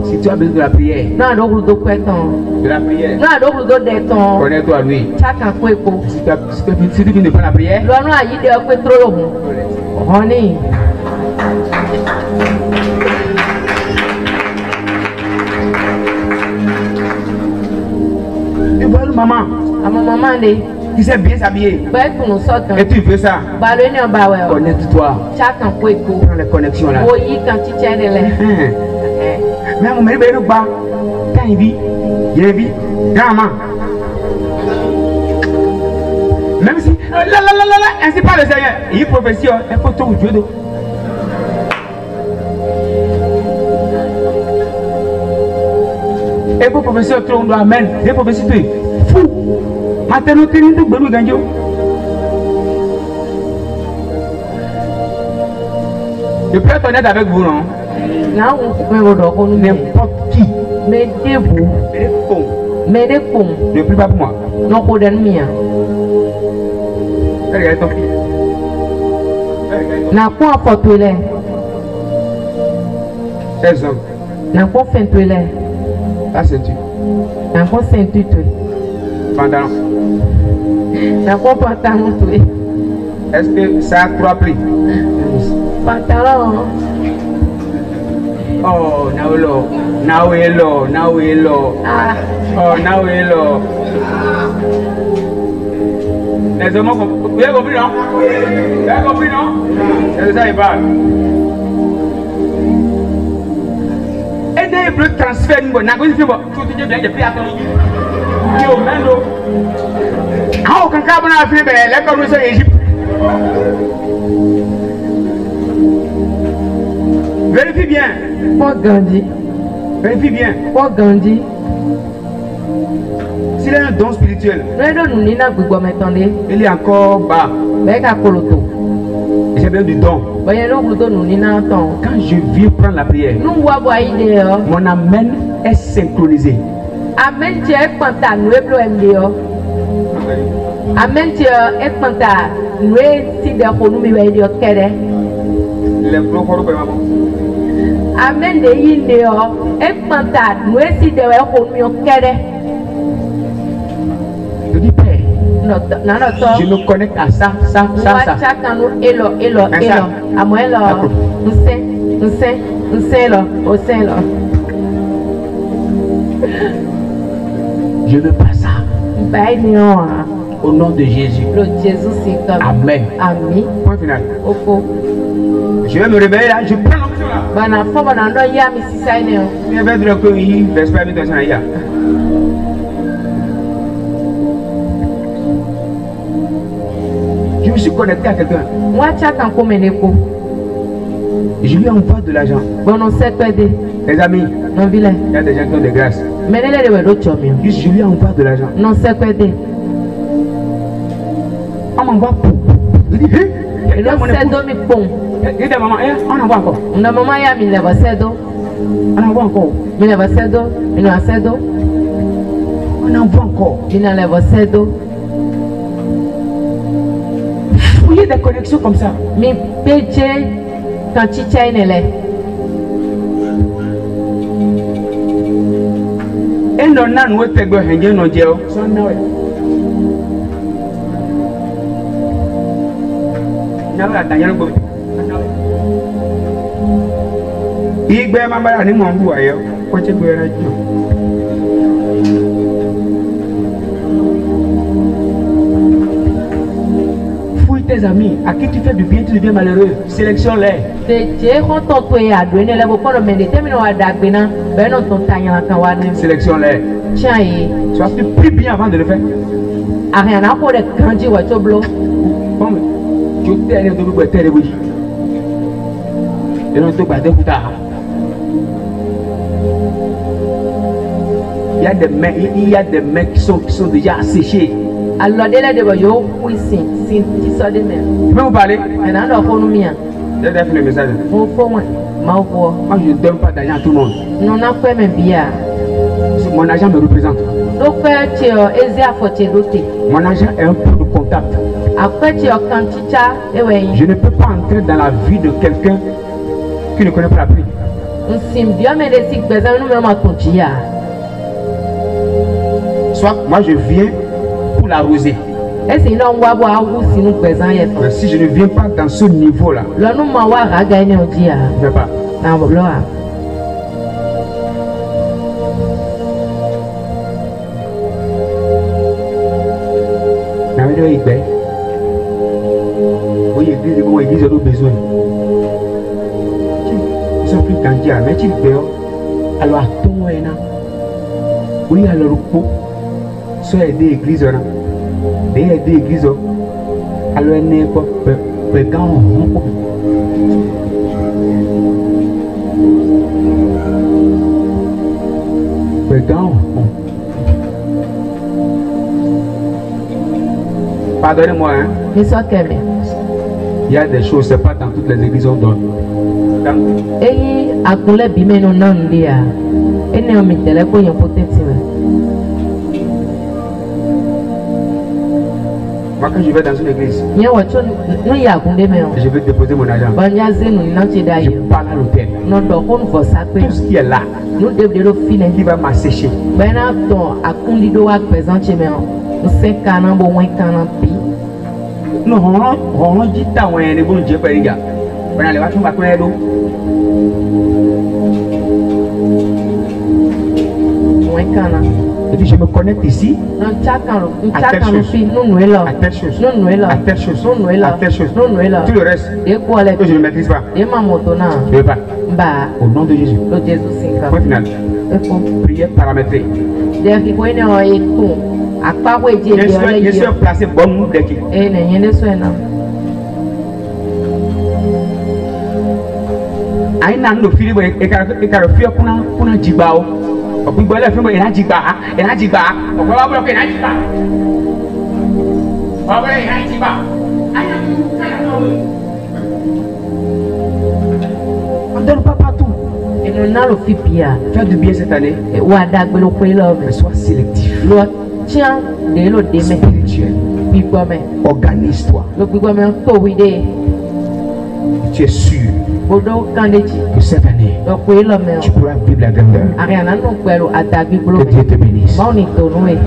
Si tu as besoin de la prière, connais-toi lui. Si tu ne fais pas la prière, et voilà maman qui sait bien s'habiller et tu veux ça, connecte-toi, prends les connexions là. Mais mon mari quand il vit, grand-maman, même si ainsi par le Seigneur, il prophétie, il faut tout Dieu. Et pour prophétie, on doit amen. Des prophéties, tu es fou. Maintenant, tu es une bonne gagnante. Je peux être honnête avec vous, non? N'importe qui. Mais des cons. Ne prie pas pour moi. Non, pour l'ennemi. Regarde ton fils. N'a pas apporté l'air. 16 hommes. N'a pas fait tout l'air. La ceinture. N'a pas ceinture. Pantalon. N'a pas pantalon. Est-ce que ça a 3 prix? Pantalon. Oh, now hello. Ah. Oh, now hello. Les hommes, vous avez compris, non? Vous avez compris, non? C'est de ça il parle. Et dès que le transfert, tu dis bien, j'ai pris à ton lit. Tu es au même dos. Ah, quand on a fait, les communistes en Égypte. Vérifie bien. Pas Gandhi. Vérifie bien. Pas Gandhi. S'il a un don spirituel, il est encore bas. J'ai besoin du don. Quand je viens prendre la prière, mon amen est synchronisé. Amen, tu es content, nous sommes Amen, tu es content, nous Amen, de Indéo, est content, nous je dis Père, je me connecte à ça. Je veux pas ça. Au nom de Jésus. Amen. Amen. Point final. Je vais me réveiller là, je prends l'option là. Je vais dire que il ne pas de ça. Je me suis connecté à quelqu'un. Je lui envoie de l'argent. Les amis, il y a des gens qui ont des grâces. Mais elle est de l'autre mieux. Je lui envoie de l'argent. Non, c'est quoi de? On m'envoie pour. Il dit, hé, Non, c'est d'eau, mais bon. il dit, maman, on envoie encore. On a maman, il y a 1000 c'est d'eau. On envoie encore. 1000 c'est d'eau. 1000 c'est d'eau. On envoie encore. 1000 c'est d'eau. Fouiller des connexions comme ça. Mais péché, quand tu tiens une élève. Et non, non, nous te go henge no jeo. Nawe atanya no go. Igbe mabara ni mo nbu ayo. Ko che go era jo. Fouille tes amis. À qui tu fais du bien, tu deviens malheureux. Sélection-les. Sélection-les. Tiens, Sois plus bien avant de le faire. Ariana pour les grandis ou être blo. Bon, tu t'es allé de l'oublier, t'es allé vous dire. Et non, tu vas te faire. Il y a des mecs qui sont déjà asséchés. Alors, dès là, yo, oui, si tu sors de mer. Tu peux vous parler? Et alors, on nous mien. Je vais faire le message. Faut moi. Moi, je ne donne pas d'argent à tout le monde. Non, on a fait même bien. Mon agent me représente. Donc, tu es aisé à faut te doter. Mon agent est un point de contact. Après, tu es quantité. Je ne peux pas entrer dans la vie de quelqu'un qui ne connaît pas la pluie. On s'im bien, mais les cycles, nous même à continuer. Soit moi je viens pour l'arroser. Et si nous on boire ou si nous présent Mais si je ne viens pas dans ce niveau-là, là nous m'avoir à gagner au dia. je ne vais pas. Non, bon là. Oui, église a besoin. Ils sont plus candidats, mais tu veux alors à ton moyen. Oui, alors pour soit aider l'église, aider l'église, alors elle n'est pas pégant. Pégant. Pardonnez-moi, hein. Mais soit qu'elle. Il y a des choses, c'est pas dans toutes les églises on donne. Et à couler bimé non non dia. Et ne me telle ko yon potentiel. Moi quand je vais dans une église, Nya wacho no ya kunde me. je vais déposer mon argent. Banya zenu na ti Je dayo. parle à l'hôtel. Non do kon fo sakpe. Tout ce qui est là, Nous devons le filer. qui va m'assécher. Bena ton akundi do wa présenter me. Nous 5 ans bon moins 40 pi. Non, on dit ta ouais, les bons dieux pas les gars. On a les voitures pas connaître d'eau. Moins 40. Et puis je me connecte ici Non chacun à telle chose, nous nous là. à telle chose, Nous nous là. à telle chose, Nous nous là. à telle chose. Nous nous là. Tout le reste, Et quoi les que je ne maîtrise pas. et ma moto na. Je ne veux pas. Bah Au nom de Jésus. le Jésus 5 Point final. Et faut Prière paramétrée. der ki ko ne o e tu. Akpa ko e je Je suis placé bon mou d'équipe. e ne yende so na. Aïe nan no fili boy e ka fia kuna jibao. O bi bola fi boy na jiba, e na jiba. O ko ba bloqué na jiba. Ba bola e na jiba. Aïe on donne pas partout. E no na lo fi pia. Fais du bien cette année, E wa da gbe lo ko lo mais sois sélectif. lo tiens de lo de me Spirituel. gbigbo me. Organise-toi. Lo gbigbo me to wi de. Tu es sûr Bodo kandeji. que cette année, Lo ko lo me. tu pourras vivre la grandeur. Ariana no gbero adagbi blo Que me. Dieu te bénisse. Ma oni to no e.